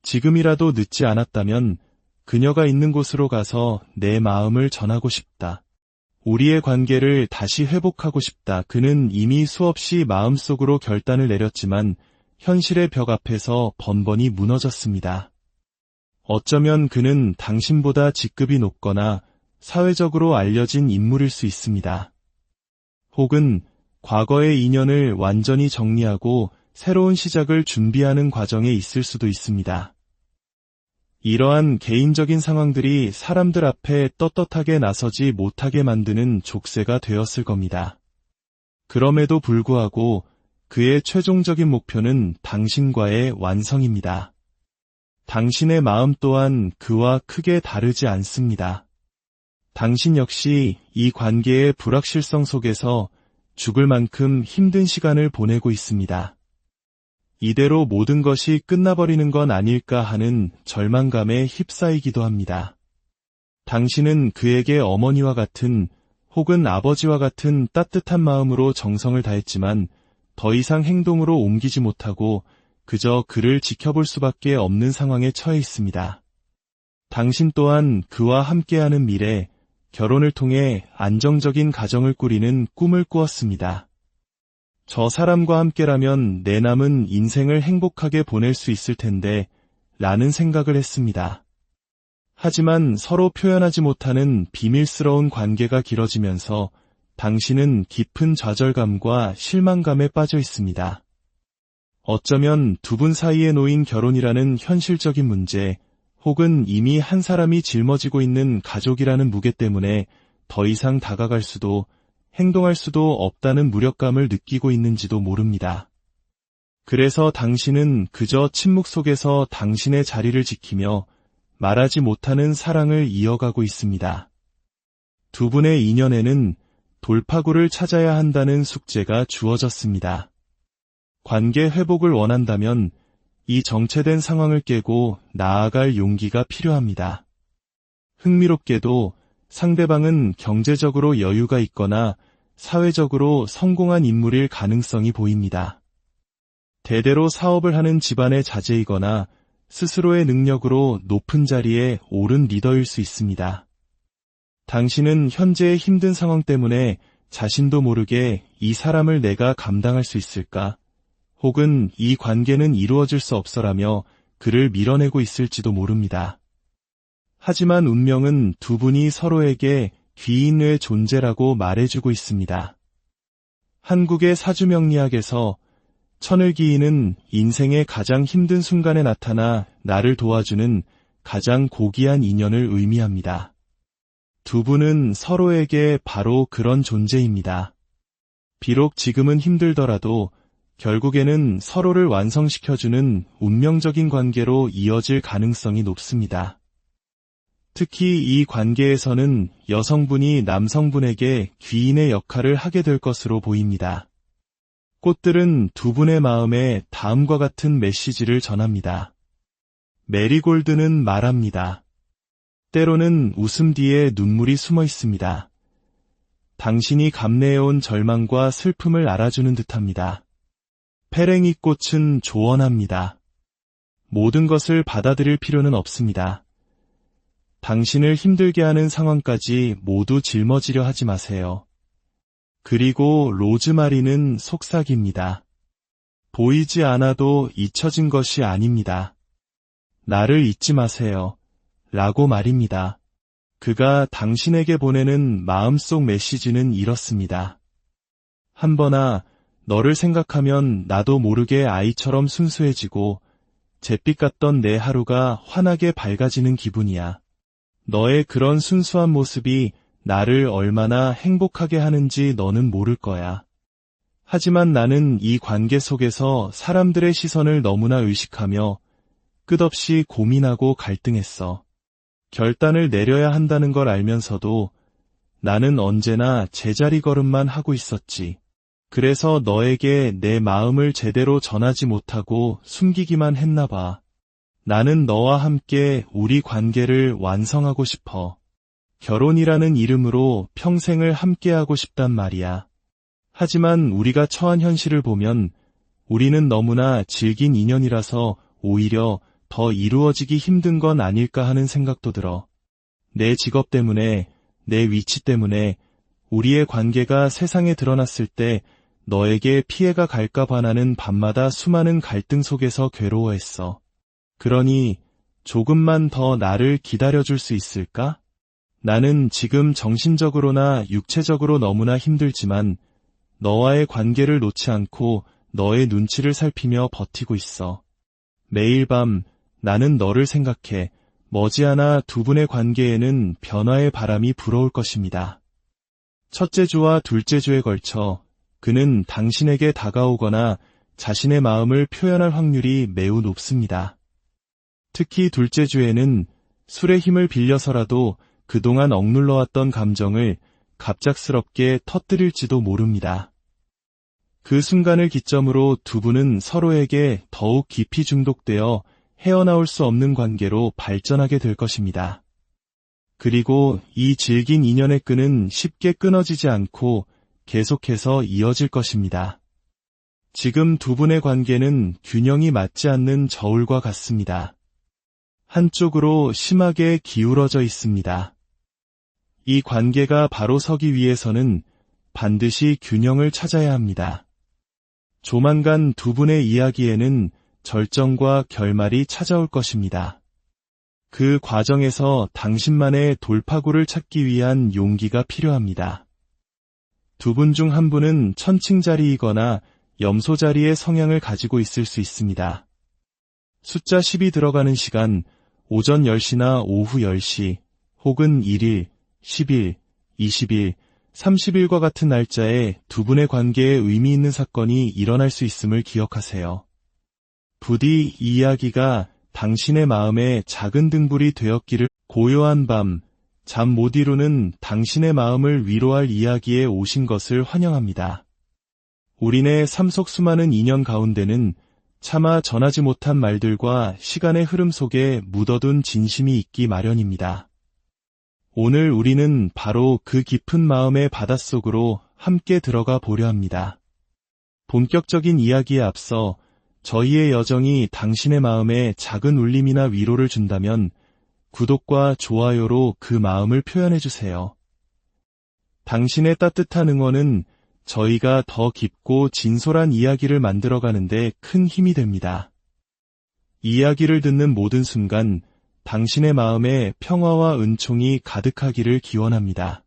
지금이라도 늦지 않았다면 그녀가 있는 곳으로 가서 내 마음을 전하고 싶다. 우리의 관계를 다시 회복하고 싶다. 그는 이미 수없이 마음속으로 결단을 내렸지만 현실의 벽 앞에서 번번이 무너졌습니다. 어쩌면 그는 당신보다 직급이 높거나 사회적으로 알려진 인물일 수 있습니다. 혹은 과거의 인연을 완전히 정리하고 새로운 시작을 준비하는 과정에 있을 수도 있습니다. 이러한 개인적인 상황들이 사람들 앞에 떳떳하게 나서지 못하게 만드는 족쇄가 되었을 겁니다. 그럼에도 불구하고 그의 최종적인 목표는 당신과의 완성입니다. 당신의 마음 또한 그와 크게 다르지 않습니다. 당신 역시 이 관계의 불확실성 속에서 죽을 만큼 힘든 시간을 보내고 있습니다. 이대로 모든 것이 끝나버리는 건 아닐까 하는 절망감에 휩싸이기도 합니다. 당신은 그에게 어머니와 같은 혹은 아버지와 같은 따뜻한 마음으로 정성을 다했지만 더 이상 행동으로 옮기지 못하고 그저 그를 지켜볼 수밖에 없는 상황에 처해 있습니다. 당신 또한 그와 함께하는 미래, 결혼을 통해 안정적인 가정을 꾸리는 꿈을 꾸었습니다. 저 사람과 함께라면 내 남은 인생을 행복하게 보낼 수 있을 텐데 라는 생각을 했습니다. 하지만 서로 표현하지 못하는 비밀스러운 관계가 길어지면서 당신은 깊은 좌절감과 실망감에 빠져 있습니다. 어쩌면 두 분 사이에 놓인 결혼이라는 현실적인 문제, 혹은 이미 한 사람이 짊어지고 있는 가족이라는 무게 때문에 더 이상 다가갈 수도 행동할 수도 없다는 무력감을 느끼고 있는지도 모릅니다. 그래서 당신은 그저 침묵 속에서 당신의 자리를 지키며 말하지 못하는 사랑을 이어가고 있습니다. 두 분의 인연에는 돌파구를 찾아야 한다는 숙제가 주어졌습니다. 관계 회복을 원한다면 이 정체된 상황을 깨고 나아갈 용기가 필요합니다. 흥미롭게도 상대방은 경제적으로 여유가 있거나 사회적으로 성공한 인물일 가능성이 보입니다. 대대로 사업을 하는 집안의 자제이거나 스스로의 능력으로 높은 자리에 오른 리더일 수 있습니다. 당신은 현재의 힘든 상황 때문에 자신도 모르게 이 사람을 내가 감당할 수 있을까 혹은 이 관계는 이루어질 수 없어라며 그를 밀어내고 있을지도 모릅니다. 하지만 운명은 두 분이 서로에게 귀인의 존재라고 말해주고 있습니다. 한국의 사주명리학에서 천을귀인은 인생의 가장 힘든 순간에 나타나 나를 도와주는 가장 고귀한 인연을 의미합니다. 두 분은 서로에게 바로 그런 존재입니다. 비록 지금은 힘들더라도 결국에는 서로를 완성시켜주는 운명적인 관계로 이어질 가능성이 높습니다. 특히 이 관계에서는 여성분이 남성분에게 귀인의 역할을 하게 될 것으로 보입니다. 꽃들은 두 분의 마음에 다음과 같은 메시지를 전합니다. 메리골드는 말합니다. 때로는 웃음 뒤에 눈물이 숨어 있습니다. 당신이 감내해온 절망과 슬픔을 알아주는 듯합니다. 페랭이 꽃은 조언합니다. 모든 것을 받아들일 필요는 없습니다. 당신을 힘들게 하는 상황까지 모두 짊어지려 하지 마세요. 그리고 로즈마리는 속삭입니다. 보이지 않아도 잊혀진 것이 아닙니다. 나를 잊지 마세요. 라고 말입니다. 그가 당신에게 보내는 마음속 메시지는 이렇습니다. 한번아, 너를 생각하면 나도 모르게 아이처럼 순수해지고 잿빛 같던 내 하루가 환하게 밝아지는 기분이야. 너의 그런 순수한 모습이 나를 얼마나 행복하게 하는지 너는 모를 거야. 하지만 나는 이 관계 속에서 사람들의 시선을 너무나 의식하며 끝없이 고민하고 갈등했어. 결단을 내려야 한다는 걸 알면서도 나는 언제나 제자리 걸음만 하고 있었지. 그래서 너에게 내 마음을 제대로 전하지 못하고 숨기기만 했나 봐. 나는 너와 함께 우리 관계를 완성하고 싶어. 결혼이라는 이름으로 평생을 함께하고 싶단 말이야. 하지만 우리가 처한 현실을 보면 우리는 너무나 질긴 인연이라서 오히려 더 이루어지기 힘든 건 아닐까 하는 생각도 들어. 내 직업 때문에, 내 위치 때문에 우리의 관계가 세상에 드러났을 때 너에게 피해가 갈까 봐 나는 밤마다 수많은 갈등 속에서 괴로워했어. 그러니 조금만 더 나를 기다려줄 수 있을까? 나는 지금 정신적으로나 육체적으로 너무나 힘들지만 너와의 관계를 놓지 않고 너의 눈치를 살피며 버티고 있어. 매일 밤 나는 너를 생각해 머지않아 두 분의 관계에는 변화의 바람이 불어올 것입니다. 첫째 주와 둘째 주에 걸쳐 그는 당신에게 다가오거나 자신의 마음을 표현할 확률이 매우 높습니다. 특히 둘째 주에는 술의 힘을 빌려서라도 그동안 억눌러왔던 감정을 갑작스럽게 터뜨릴지도 모릅니다. 그 순간을 기점으로 두 분은 서로에게 더욱 깊이 중독되어 헤어나올 수 없는 관계로 발전하게 될 것입니다. 그리고 이 질긴 인연의 끈은 쉽게 끊어지지 않고 계속해서 이어질 것입니다. 지금 두 분의 관계는 균형이 맞지 않는 저울과 같습니다. 한쪽으로 심하게 기울어져 있습니다. 이 관계가 바로 서기 위해서는 반드시 균형을 찾아야 합니다. 조만간 두 분의 이야기에는 절정과 결말이 찾아올 것입니다. 그 과정에서 당신만의 돌파구를 찾기 위한 용기가 필요합니다. 두 분 중 한 분은 천칭자리이거나 염소자리의 성향을 가지고 있을 수 있습니다. 숫자 10이 들어가는 시간, 오전 10시나 오후 10시, 혹은 1일, 10일, 20일, 30일과 같은 날짜에 두 분의 관계에 의미 있는 사건이 일어날 수 있음을 기억하세요. 부디 이 이야기가 당신의 마음에 작은 등불이 되었기를. 고요한 밤, 잠 못 이루는 당신의 마음을 위로할 이야기에 오신 것을 환영합니다. 우리네 삶 속 수많은 인연 가운데는 차마 전하지 못한 말들과 시간의 흐름 속에 묻어둔 진심이 있기 마련입니다. 오늘 우리는 바로 그 깊은 마음의 바닷속으로 함께 들어가 보려 합니다. 본격적인 이야기에 앞서 저희의 여정이 당신의 마음에 작은 울림이나 위로를 준다면 구독과 좋아요로 그 마음을 표현해주세요. 당신의 따뜻한 응원은 저희가 더 깊고 진솔한 이야기를 만들어가는데 큰 힘이 됩니다. 이야기를 듣는 모든 순간 당신의 마음에 평화와 은총이 가득하기를 기원합니다.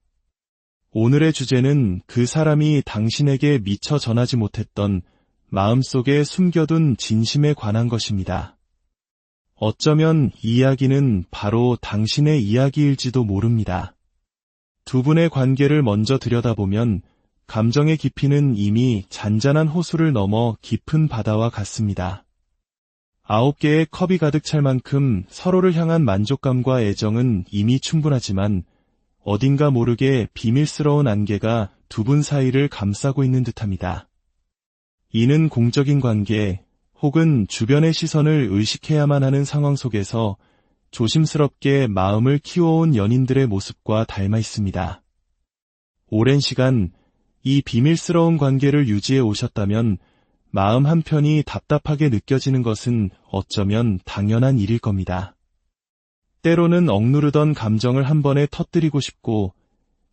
오늘의 주제는 그 사람이 당신에게 미처 전하지 못했던 마음속에 숨겨둔 진심에 관한 것입니다. 어쩌면 이 이야기는 바로 당신의 이야기일지도 모릅니다. 두 분의 관계를 먼저 들여다보면 감정의 깊이는 이미 잔잔한 호수를 넘어 깊은 바다와 같습니다. 9개의 컵이 가득 찰 만큼 서로를 향한 만족감과 애정은 이미 충분하지만 어딘가 모르게 비밀스러운 안개가 두 분 사이를 감싸고 있는 듯합니다. 이는 공적인 관계 혹은 주변의 시선을 의식해야만 하는 상황 속에서 조심스럽게 마음을 키워온 연인들의 모습과 닮아 있습니다. 오랜 시간 이 비밀스러운 관계를 유지해 오셨다면 마음 한편이 답답하게 느껴지는 것은 어쩌면 당연한 일일 겁니다. 때로는 억누르던 감정을 한 번에 터뜨리고 싶고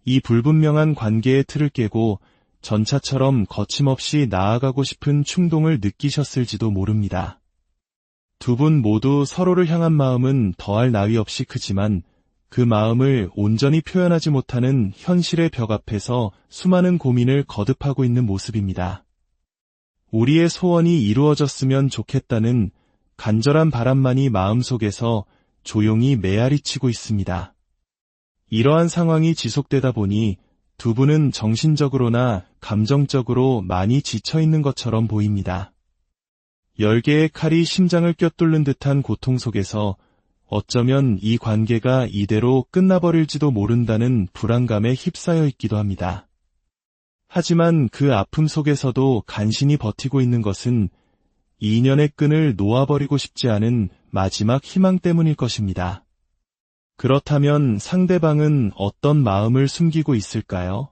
이 불분명한 관계의 틀을 깨고 전차처럼 거침없이 나아가고 싶은 충동을 느끼셨을지도 모릅니다. 두 분 모두 서로를 향한 마음은 더할 나위 없이 크지만 그 마음을 온전히 표현하지 못하는 현실의 벽 앞에서 수많은 고민을 거듭하고 있는 모습입니다. 우리의 소원이 이루어졌으면 좋겠다는 간절한 바람만이 마음속에서 조용히 메아리치고 있습니다. 이러한 상황이 지속되다 보니 두 분은 정신적으로나 감정적으로 많이 지쳐있는 것처럼 보입니다. 10개의 칼이 심장을 꿰뚫는 듯한 고통 속에서 어쩌면 이 관계가 이대로 끝나버릴지도 모른다는 불안감에 휩싸여 있기도 합니다. 하지만 그 아픔 속에서도 간신히 버티고 있는 것은 이 인연의 끈을 놓아버리고 싶지 않은 마지막 희망 때문일 것입니다. 그렇다면 상대방은 어떤 마음을 숨기고 있을까요?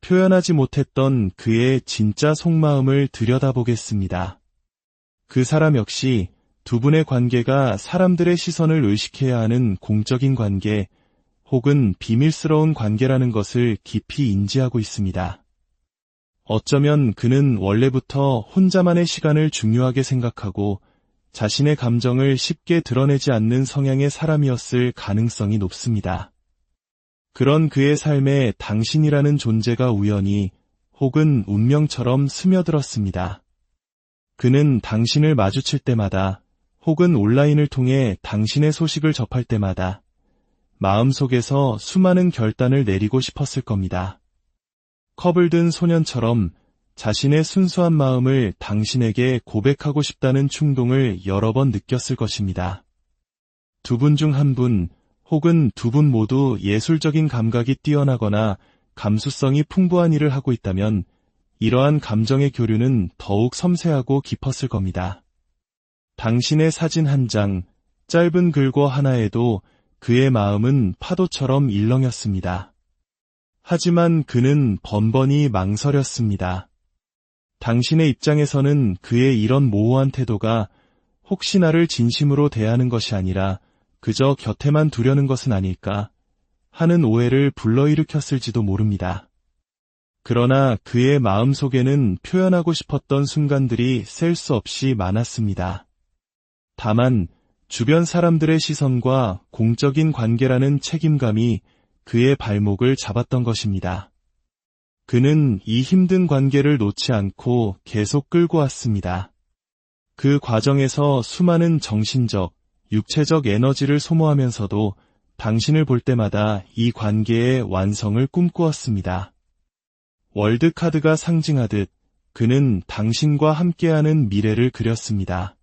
표현하지 못했던 그의 진짜 속마음을 들여다보겠습니다. 그 사람 역시 두 분의 관계가 사람들의 시선을 의식해야 하는 공적인 관계 혹은 비밀스러운 관계라는 것을 깊이 인지하고 있습니다. 어쩌면 그는 원래부터 혼자만의 시간을 중요하게 생각하고 자신의 감정을 쉽게 드러내지 않는 성향의 사람이었을 가능성이 높습니다. 그런 그의 삶에 당신이라는 존재가 우연히 혹은 운명처럼 스며들었습니다. 그는 당신을 마주칠 때마다 혹은 온라인을 통해 당신의 소식을 접할 때마다 마음속에서 수많은 결단을 내리고 싶었을 겁니다. 컵을 든 소년처럼 자신의 순수한 마음을 당신에게 고백하고 싶다는 충동을 여러 번 느꼈을 것입니다. 두 분 중 한 분 혹은 두 분 모두 예술적인 감각이 뛰어나거나 감수성이 풍부한 일을 하고 있다면 이러한 감정의 교류는 더욱 섬세하고 깊었을 겁니다. 당신의 사진 한 장, 짧은 글과 하나에도 그의 마음은 파도처럼 일렁였습니다. 하지만 그는 번번이 망설였습니다. 당신의 입장에서는 그의 이런 모호한 태도가 혹시 나를 진심으로 대하는 것이 아니라 그저 곁에만 두려는 것은 아닐까 하는 오해를 불러일으켰을지도 모릅니다. 그러나 그의 마음속에는 표현하고 싶었던 순간들이 셀 수 없이 많았습니다. 다만 주변 사람들의 시선과 공적인 관계라는 책임감이 그의 발목을 잡았던 것입니다. 그는 이 힘든 관계를 놓지 않고 계속 끌고 왔습니다. 그 과정에서 수많은 정신적, 육체적 에너지를 소모하면서도 당신을 볼 때마다 이 관계의 완성을 꿈꾸었습니다. 월드카드가 상징하듯 그는 당신과 함께하는 미래를 그렸습니다.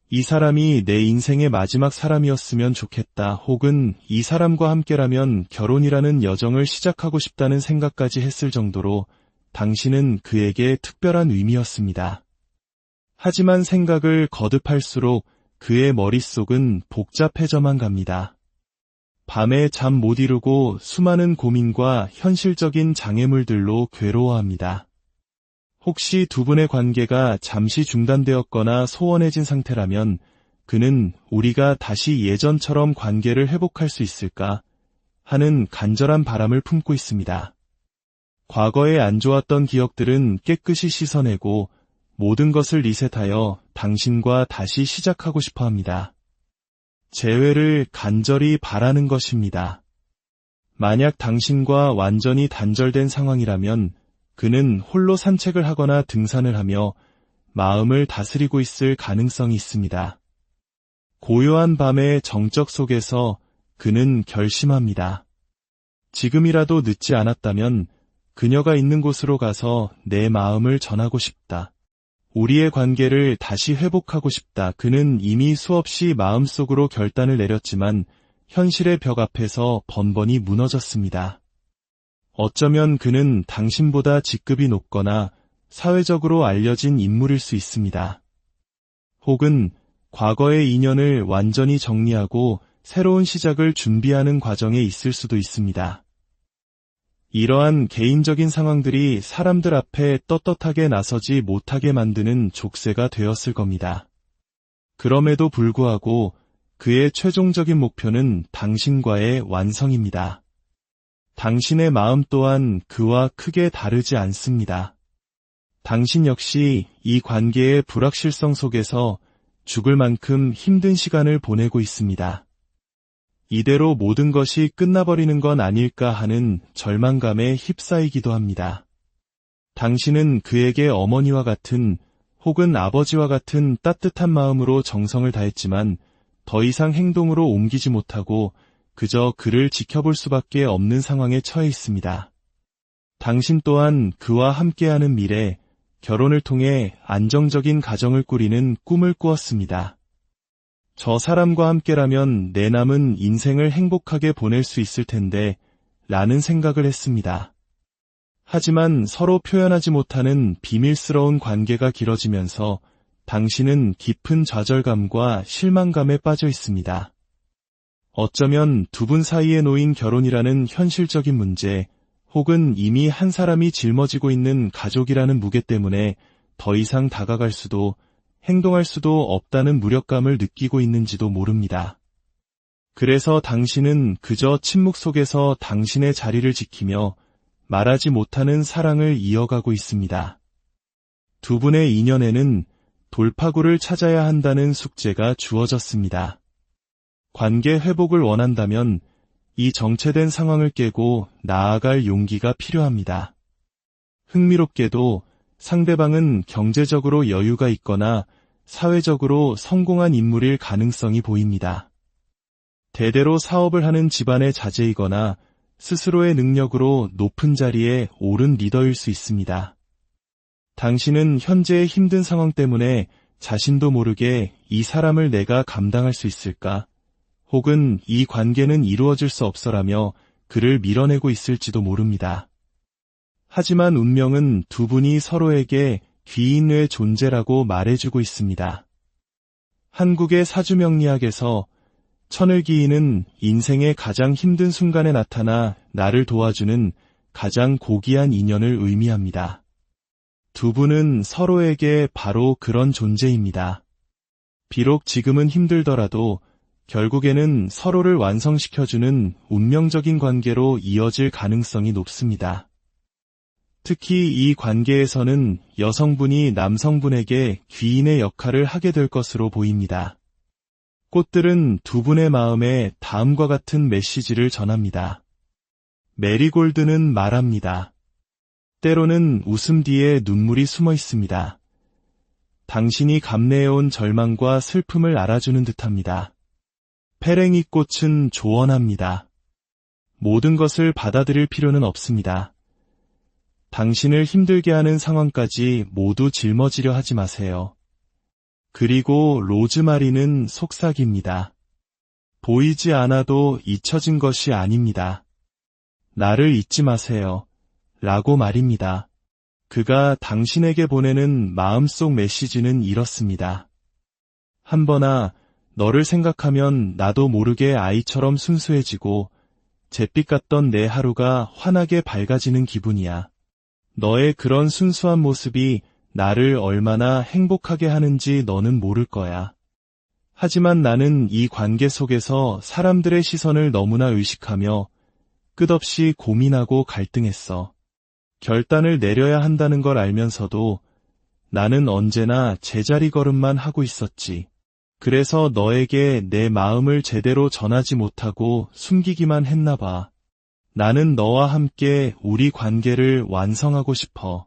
이 사람이 내 인생의 마지막 사람이었으면 좋겠다 혹은 이 사람과 함께라면 결혼이라는 여정을 시작하고 싶다는 생각까지 했을 정도로 당신은 그에게 특별한 의미였습니다. 하지만 생각을 거듭할수록 그의 머릿속은 복잡해져만 갑니다. 밤에 잠 못 이루고 수많은 고민과 현실적인 장애물들로 괴로워합니다. 혹시 두 분의 관계가 잠시 중단되었거나 소원해진 상태라면 그는 우리가 다시 예전처럼 관계를 회복할 수 있을까 하는 간절한 바람을 품고 있습니다. 과거에 안 좋았던 기억들은 깨끗이 씻어내고 모든 것을 리셋하여 당신과 다시 시작하고 싶어 합니다. 재회를 간절히 바라는 것입니다. 만약 당신과 완전히 단절된 상황이라면 그는 홀로 산책을 하거나 등산을 하며 마음을 다스리고 있을 가능성이 있습니다. 고요한 밤의 정적 속에서 그는 결심합니다. 지금이라도 늦지 않았다면 그녀가 있는 곳으로 가서 내 마음을 전하고 싶다. 우리의 관계를 다시 회복하고 싶다. 그는 이미 수없이 마음속으로 결단을 내렸지만 현실의 벽 앞에서 번번이 무너졌습니다. 어쩌면 그는 당신보다 직급이 높거나 사회적으로 알려진 인물일 수 있습니다. 혹은 과거의 인연을 완전히 정리하고 새로운 시작을 준비하는 과정에 있을 수도 있습니다. 이러한 개인적인 상황들이 사람들 앞에 떳떳하게 나서지 못하게 만드는 족쇄가 되었을 겁니다. 그럼에도 불구하고 그의 최종적인 목표는 당신과의 완성입니다. 당신의 마음 또한 그와 크게 다르지 않습니다. 당신 역시 이 관계의 불확실성 속에서 죽을 만큼 힘든 시간을 보내고 있습니다. 이대로 모든 것이 끝나버리는 건 아닐까 하는 절망감에 휩싸이기도 합니다. 당신은 그에게 어머니와 같은 혹은 아버지와 같은 따뜻한 마음으로 정성을 다했지만 더 이상 행동으로 옮기지 못하고 그저 그를 지켜볼 수밖에 없는 상황에 처해 있습니다. 당신 또한 그와 함께하는 미래, 결혼을 통해 안정적인 가정을 꾸리는 꿈을 꾸었습니다. 저 사람과 함께라면 내 남은 인생을 행복하게 보낼 수 있을 텐데 라는 생각을 했습니다. 하지만 서로 표현하지 못하는 비밀스러운 관계가 길어지면서 당신은 깊은 좌절감과 실망감에 빠져 있습니다. 어쩌면 두 분 사이에 놓인 결혼이라는 현실적인 문제, 혹은 이미 한 사람이 짊어지고 있는 가족이라는 무게 때문에 더 이상 다가갈 수도 행동할 수도 없다는 무력감을 느끼고 있는지도 모릅니다. 그래서 당신은 그저 침묵 속에서 당신의 자리를 지키며 말하지 못하는 사랑을 이어가고 있습니다. 두 분의 인연에는 돌파구를 찾아야 한다는 숙제가 주어졌습니다. 관계 회복을 원한다면 이 정체된 상황을 깨고 나아갈 용기가 필요합니다. 흥미롭게도 상대방은 경제적으로 여유가 있거나 사회적으로 성공한 인물일 가능성이 보입니다. 대대로 사업을 하는 집안의 자제이거나 스스로의 능력으로 높은 자리에 오른 리더일 수 있습니다. 당신은 현재의 힘든 상황 때문에 자신도 모르게 이 사람을 내가 감당할 수 있을까? 혹은 이 관계는 이루어질 수 없어라며 그를 밀어내고 있을지도 모릅니다. 하지만 운명은 두 분이 서로에게 귀인의 존재라고 말해주고 있습니다. 한국의 사주명리학에서 천을귀인은 인생의 가장 힘든 순간에 나타나 나를 도와주는 가장 고귀한 인연을 의미합니다. 두 분은 서로에게 바로 그런 존재입니다. 비록 지금은 힘들더라도 결국에는 서로를 완성시켜주는 운명적인 관계로 이어질 가능성이 높습니다. 특히 이 관계에서는 여성분이 남성분에게 귀인의 역할을 하게 될 것으로 보입니다. 꽃들은 두 분의 마음에 다음과 같은 메시지를 전합니다. 메리골드는 말합니다. 때로는 웃음 뒤에 눈물이 숨어 있습니다. 당신이 감내해온 절망과 슬픔을 알아주는 듯합니다. 페랭이 꽃은 조언합니다. 모든 것을 받아들일 필요는 없습니다. 당신을 힘들게 하는 상황까지 모두 짊어지려 하지 마세요. 그리고 로즈마리는 속삭입니다. 보이지 않아도 잊혀진 것이 아닙니다. 나를 잊지 마세요. 라고 말입니다. 그가 당신에게 보내는 마음속 메시지는 이렇습니다. 한번아, 너를 생각하면 나도 모르게 아이처럼 순수해지고 잿빛 같던 내 하루가 환하게 밝아지는 기분이야. 너의 그런 순수한 모습이 나를 얼마나 행복하게 하는지 너는 모를 거야. 하지만 나는 이 관계 속에서 사람들의 시선을 너무나 의식하며 끝없이 고민하고 갈등했어. 결단을 내려야 한다는 걸 알면서도 나는 언제나 제자리 걸음만 하고 있었지. 그래서 너에게 내 마음을 제대로 전하지 못하고 숨기기만 했나 봐. 나는 너와 함께 우리 관계를 완성하고 싶어.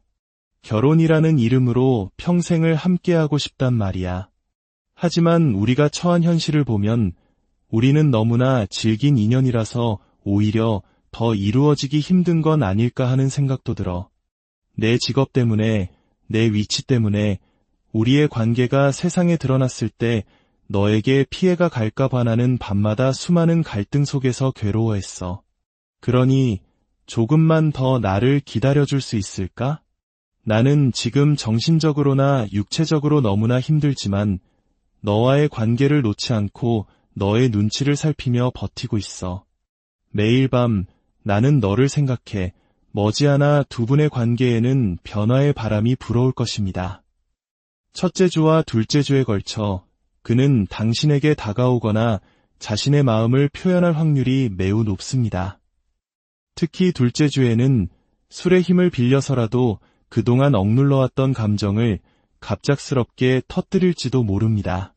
결혼이라는 이름으로 평생을 함께하고 싶단 말이야. 하지만 우리가 처한 현실을 보면 우리는 너무나 질긴 인연이라서 오히려 더 이루어지기 힘든 건 아닐까 하는 생각도 들어. 내 직업 때문에, 내 위치 때문에 우리의 관계가 세상에 드러났을 때 너에게 피해가 갈까 봐 나는 밤마다 수많은 갈등 속에서 괴로워했어. 그러니 조금만 더 나를 기다려줄 수 있을까? 나는 지금 정신적으로나 육체적으로 너무나 힘들지만 너와의 관계를 놓지 않고 너의 눈치를 살피며 버티고 있어. 매일 밤 나는 너를 생각해 머지않아 두 분의 관계에는 변화의 바람이 불어올 것입니다. 첫째 주와 둘째 주에 걸쳐 그는 당신에게 다가오거나 자신의 마음을 표현할 확률이 매우 높습니다. 특히 둘째 주에는 술의 힘을 빌려서라도 그동안 억눌러왔던 감정을 갑작스럽게 터뜨릴지도 모릅니다.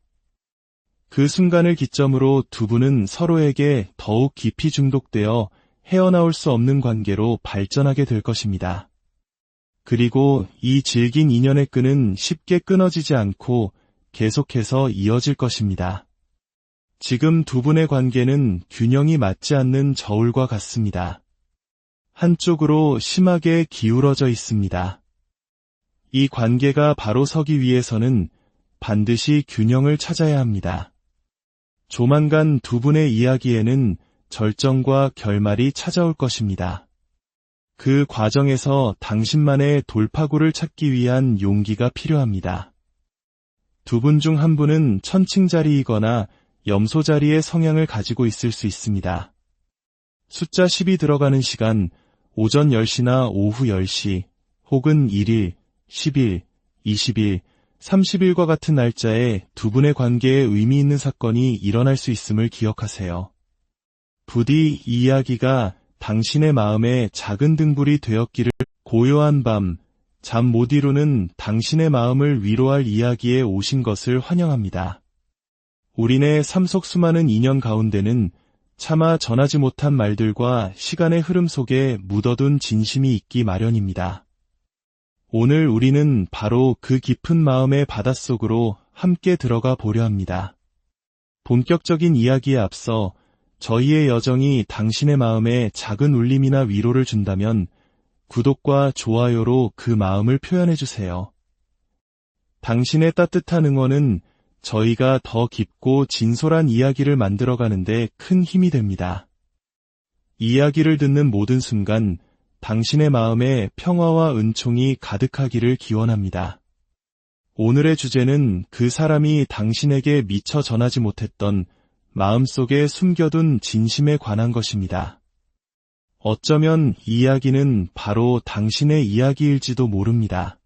그 순간을 기점으로 두 분은 서로에게 더욱 깊이 중독되어 헤어나올 수 없는 관계로 발전하게 될 것입니다. 그리고 이 질긴 인연의 끈은 쉽게 끊어지지 않고 계속해서 이어질 것입니다. 지금 두 분의 관계는 균형이 맞지 않는 저울과 같습니다. 한쪽으로 심하게 기울어져 있습니다. 이 관계가 바로 서기 위해서는 반드시 균형을 찾아야 합니다. 조만간 두 분의 이야기에는 절정과 결말이 찾아올 것입니다. 그 과정에서 당신만의 돌파구를 찾기 위한 용기가 필요합니다. 두 분 중 한 분은 천칭자리이거나 염소자리의 성향을 가지고 있을 수 있습니다. 숫자 10이 들어가는 시간, 오전 10시나 오후 10시, 혹은 1일, 10일, 20일, 30일과 같은 날짜에 두 분의 관계에 의미 있는 사건이 일어날 수 있음을 기억하세요. 부디 이 이야기가 당신의 마음에 작은 등불이 되었기를. 고요한 밤, 잠 못 이루는 당신의 마음을 위로할 이야기에 오신 것을 환영합니다. 우리네 삶 속 수많은 인연 가운데는 차마 전하지 못한 말들과 시간의 흐름 속에 묻어둔 진심이 있기 마련입니다. 오늘 우리는 바로 그 깊은 마음의 바닷속으로 함께 들어가 보려 합니다. 본격적인 이야기에 앞서 저희의 여정이 당신의 마음에 작은 울림이나 위로를 준다면 구독과 좋아요로 그 마음을 표현해주세요. 당신의 따뜻한 응원은 저희가 더 깊고 진솔한 이야기를 만들어가는데 큰 힘이 됩니다. 이야기를 듣는 모든 순간 당신의 마음에 평화와 은총이 가득하기를 기원합니다. 오늘의 주제는 그 사람이 당신에게 미처 전하지 못했던 마음속에 숨겨둔 진심에 관한 것입니다. 어쩌면 이 이야기는 바로 당신의 이야기일지도 모릅니다.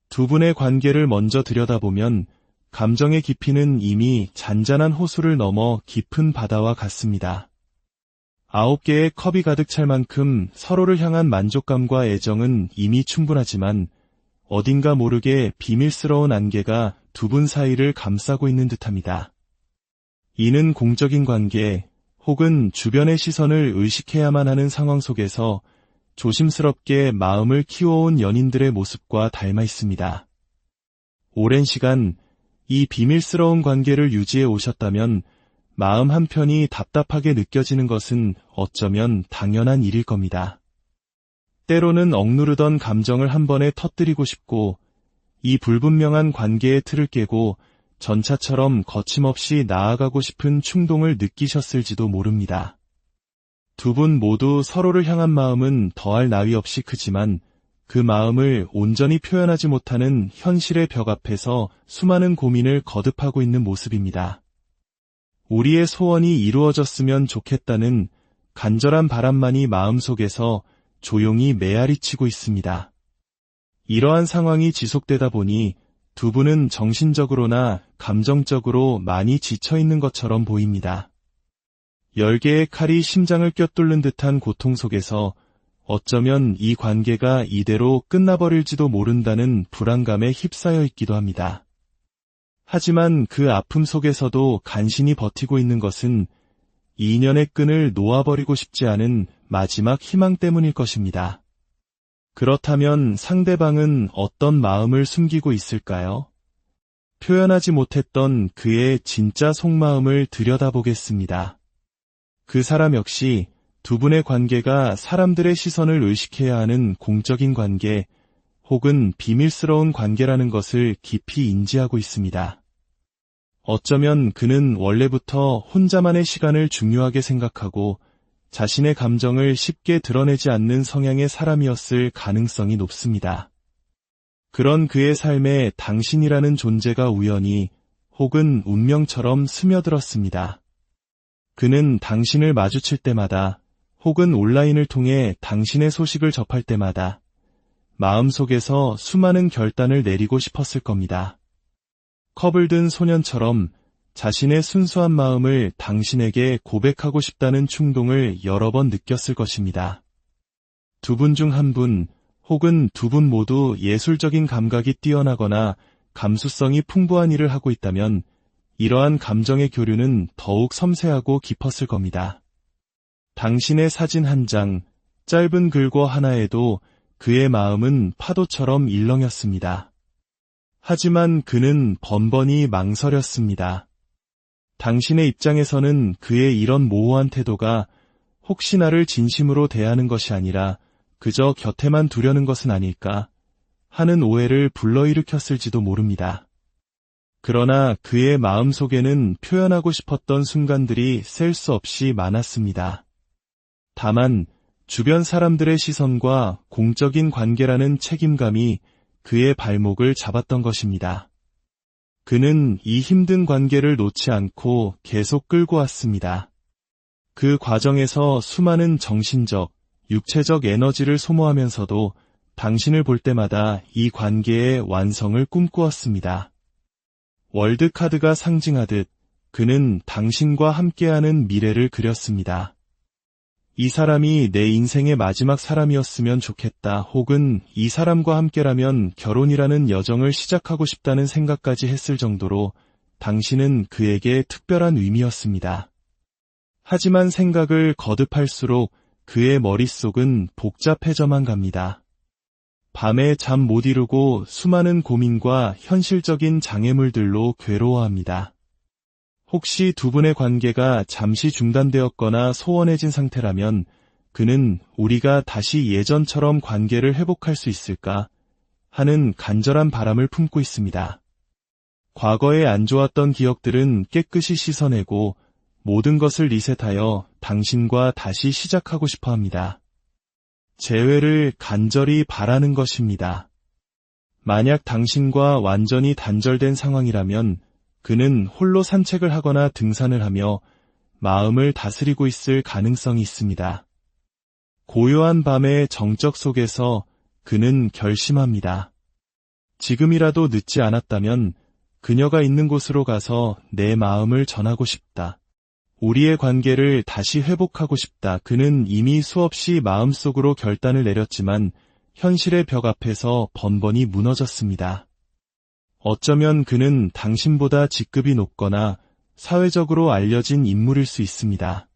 두 분의 관계를 먼저 들여다보면 감정의 깊이는 이미 잔잔한 호수를 넘어 깊은 바다와 같습니다. 9개의 컵이 가득 찰 만큼 서로를 향한 만족감과 애정은 이미 충분하지만 어딘가 모르게 비밀스러운 안개가 두 분 사이를 감싸고 있는 듯합니다. 이는 공적인 관계 혹은 주변의 시선을 의식해야만 하는 상황 속에서 조심스럽게 마음을 키워온 연인들의 모습과 닮아 있습니다. 오랜 시간 이 비밀스러운 관계를 유지해 오셨다면 마음 한편이 답답하게 느껴지는 것은 어쩌면 당연한 일일 겁니다. 때로는 억누르던 감정을 한 번에 터뜨리고 싶고 이 불분명한 관계의 틀을 깨고 전차처럼 거침없이 나아가고 싶은 충동을 느끼셨을지도 모릅니다. 두 분 모두 서로를 향한 마음은 더할 나위 없이 크지만 그 마음을 온전히 표현하지 못하는 현실의 벽 앞에서 수많은 고민을 거듭하고 있는 모습입니다. 우리의 소원이 이루어졌으면 좋겠다는 간절한 바람만이 마음속에서 조용히 메아리치고 있습니다. 이러한 상황이 지속되다 보니 두 분은 정신적으로나 감정적으로 많이 지쳐있는 것처럼 보입니다. 10개의 칼이 심장을 꿰뚫는 듯한 고통 속에서 어쩌면 이 관계가 이대로 끝나버릴지도 모른다는 불안감에 휩싸여 있기도 합니다. 하지만 그 아픔 속에서도 간신히 버티고 있는 것은 이 인연의 끈을 놓아버리고 싶지 않은 마지막 희망 때문일 것입니다. 그렇다면 상대방은 어떤 마음을 숨기고 있을까요? 표현하지 못했던 그의 진짜 속마음을 들여다보겠습니다. 그 사람 역시 두 분의 관계가 사람들의 시선을 의식해야 하는 공적인 관계 혹은 비밀스러운 관계라는 것을 깊이 인지하고 있습니다. 어쩌면 그는 원래부터 혼자만의 시간을 중요하게 생각하고 자신의 감정을 쉽게 드러내지 않는 성향의 사람이었을 가능성이 높습니다. 그런 그의 삶에 당신이라는 존재가 우연히 혹은 운명처럼 스며들었습니다. 그는 당신을 마주칠 때마다 혹은 온라인을 통해 당신의 소식을 접할 때마다 마음속에서 수많은 결단을 내리고 싶었을 겁니다. 컵을 든 소년처럼 자신의 순수한 마음을 당신에게 고백하고 싶다는 충동을 여러 번 느꼈을 것입니다. 두 분 중 한 분 혹은 두 분 모두 예술적인 감각이 뛰어나거나 감수성이 풍부한 일을 하고 있다면 이러한 감정의 교류는 더욱 섬세하고 깊었을 겁니다. 당신의 사진 한 장, 짧은 글과 하나에도 그의 마음은 파도처럼 일렁였습니다. 하지만 그는 번번이 망설였습니다. 당신의 입장에서는 그의 이런 모호한 태도가 혹시 나를 진심으로 대하는 것이 아니라 그저 곁에만 두려는 것은 아닐까 하는 오해를 불러일으켰을지도 모릅니다. 그러나 그의 마음속에는 표현하고 싶었던 순간들이 셀 수 없이 많았습니다. 다만 주변 사람들의 시선과 공적인 관계라는 책임감이 그의 발목을 잡았던 것입니다. 그는 이 힘든 관계를 놓지 않고 계속 끌고 왔습니다. 그 과정에서 수많은 정신적, 육체적 에너지를 소모하면서도 당신을 볼 때마다 이 관계의 완성을 꿈꾸었습니다. 월드카드가 상징하듯 그는 당신과 함께하는 미래를 그렸습니다. 이 사람이 내 인생의 마지막 사람이었으면 좋겠다 혹은 이 사람과 함께라면 결혼이라는 여정을 시작하고 싶다는 생각까지 했을 정도로 당신은 그에게 특별한 의미였습니다. 하지만 생각을 거듭할수록 그의 머릿속은 복잡해져만 갑니다. 밤에 잠 못 이루고 수많은 고민과 현실적인 장애물들로 괴로워합니다. 혹시 두 분의 관계가 잠시 중단되었거나 소원해진 상태라면 그는 우리가 다시 예전처럼 관계를 회복할 수 있을까 하는 간절한 바람을 품고 있습니다. 과거에 안 좋았던 기억들은 깨끗이 씻어내고 모든 것을 리셋하여 당신과 다시 시작하고 싶어 합니다. 재회를 간절히 바라는 것입니다. 만약 당신과 완전히 단절된 상황이라면 그는 홀로 산책을 하거나 등산을 하며 마음을 다스리고 있을 가능성이 있습니다. 고요한 밤의 정적 속에서 그는 결심합니다. 지금이라도 늦지 않았다면 그녀가 있는 곳으로 가서 내 마음을 전하고 싶다. 우리의 관계를 다시 회복하고 싶다. 그는 이미 수없이 마음속으로 결단을 내렸지만 현실의 벽 앞에서 번번이 무너졌습니다. 어쩌면 그는 당신보다 직급이 높거나 사회적으로 알려진 인물일 수 있습니다.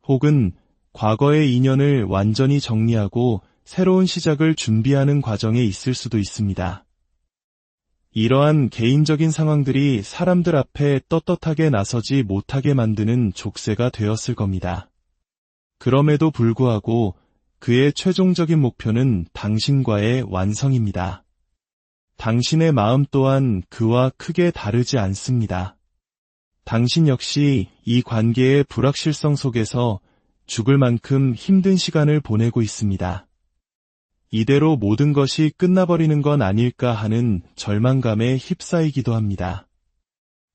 혹은 과거의 인연을 완전히 정리하고 새로운 시작을 준비하는 과정에 있을 수도 있습니다. 이러한 개인적인 상황들이 사람들 앞에 떳떳하게 나서지 못하게 만드는 족쇄가 되었을 겁니다. 그럼에도 불구하고 그의 최종적인 목표는 당신과의 완성입니다. 당신의 마음 또한 그와 크게 다르지 않습니다. 당신 역시 이 관계의 불확실성 속에서 죽을 만큼 힘든 시간을 보내고 있습니다. 이대로 모든 것이 끝나버리는 건 아닐까 하는 절망감에 휩싸이기도 합니다.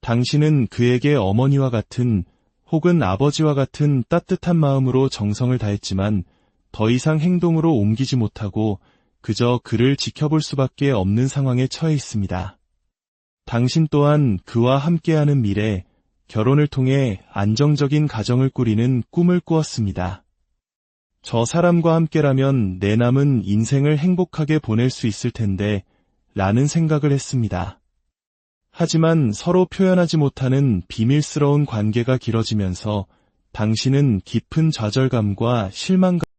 당신은 그에게 어머니와 같은 혹은 아버지와 같은 따뜻한 마음으로 정성을 다했지만 더 이상 행동으로 옮기지 못하고 그저 그를 지켜볼 수밖에 없는 상황에 처해 있습니다. 당신 또한 그와 함께하는 미래, 결혼을 통해 안정적인 가정을 꾸리는 꿈을 꾸었습니다. 저 사람과 함께라면 내 남은 인생을 행복하게 보낼 수 있을 텐데, 라는 생각을 했습니다. 하지만 서로 표현하지 못하는 비밀스러운 관계가 길어지면서 당신은 깊은 좌절감과 실망감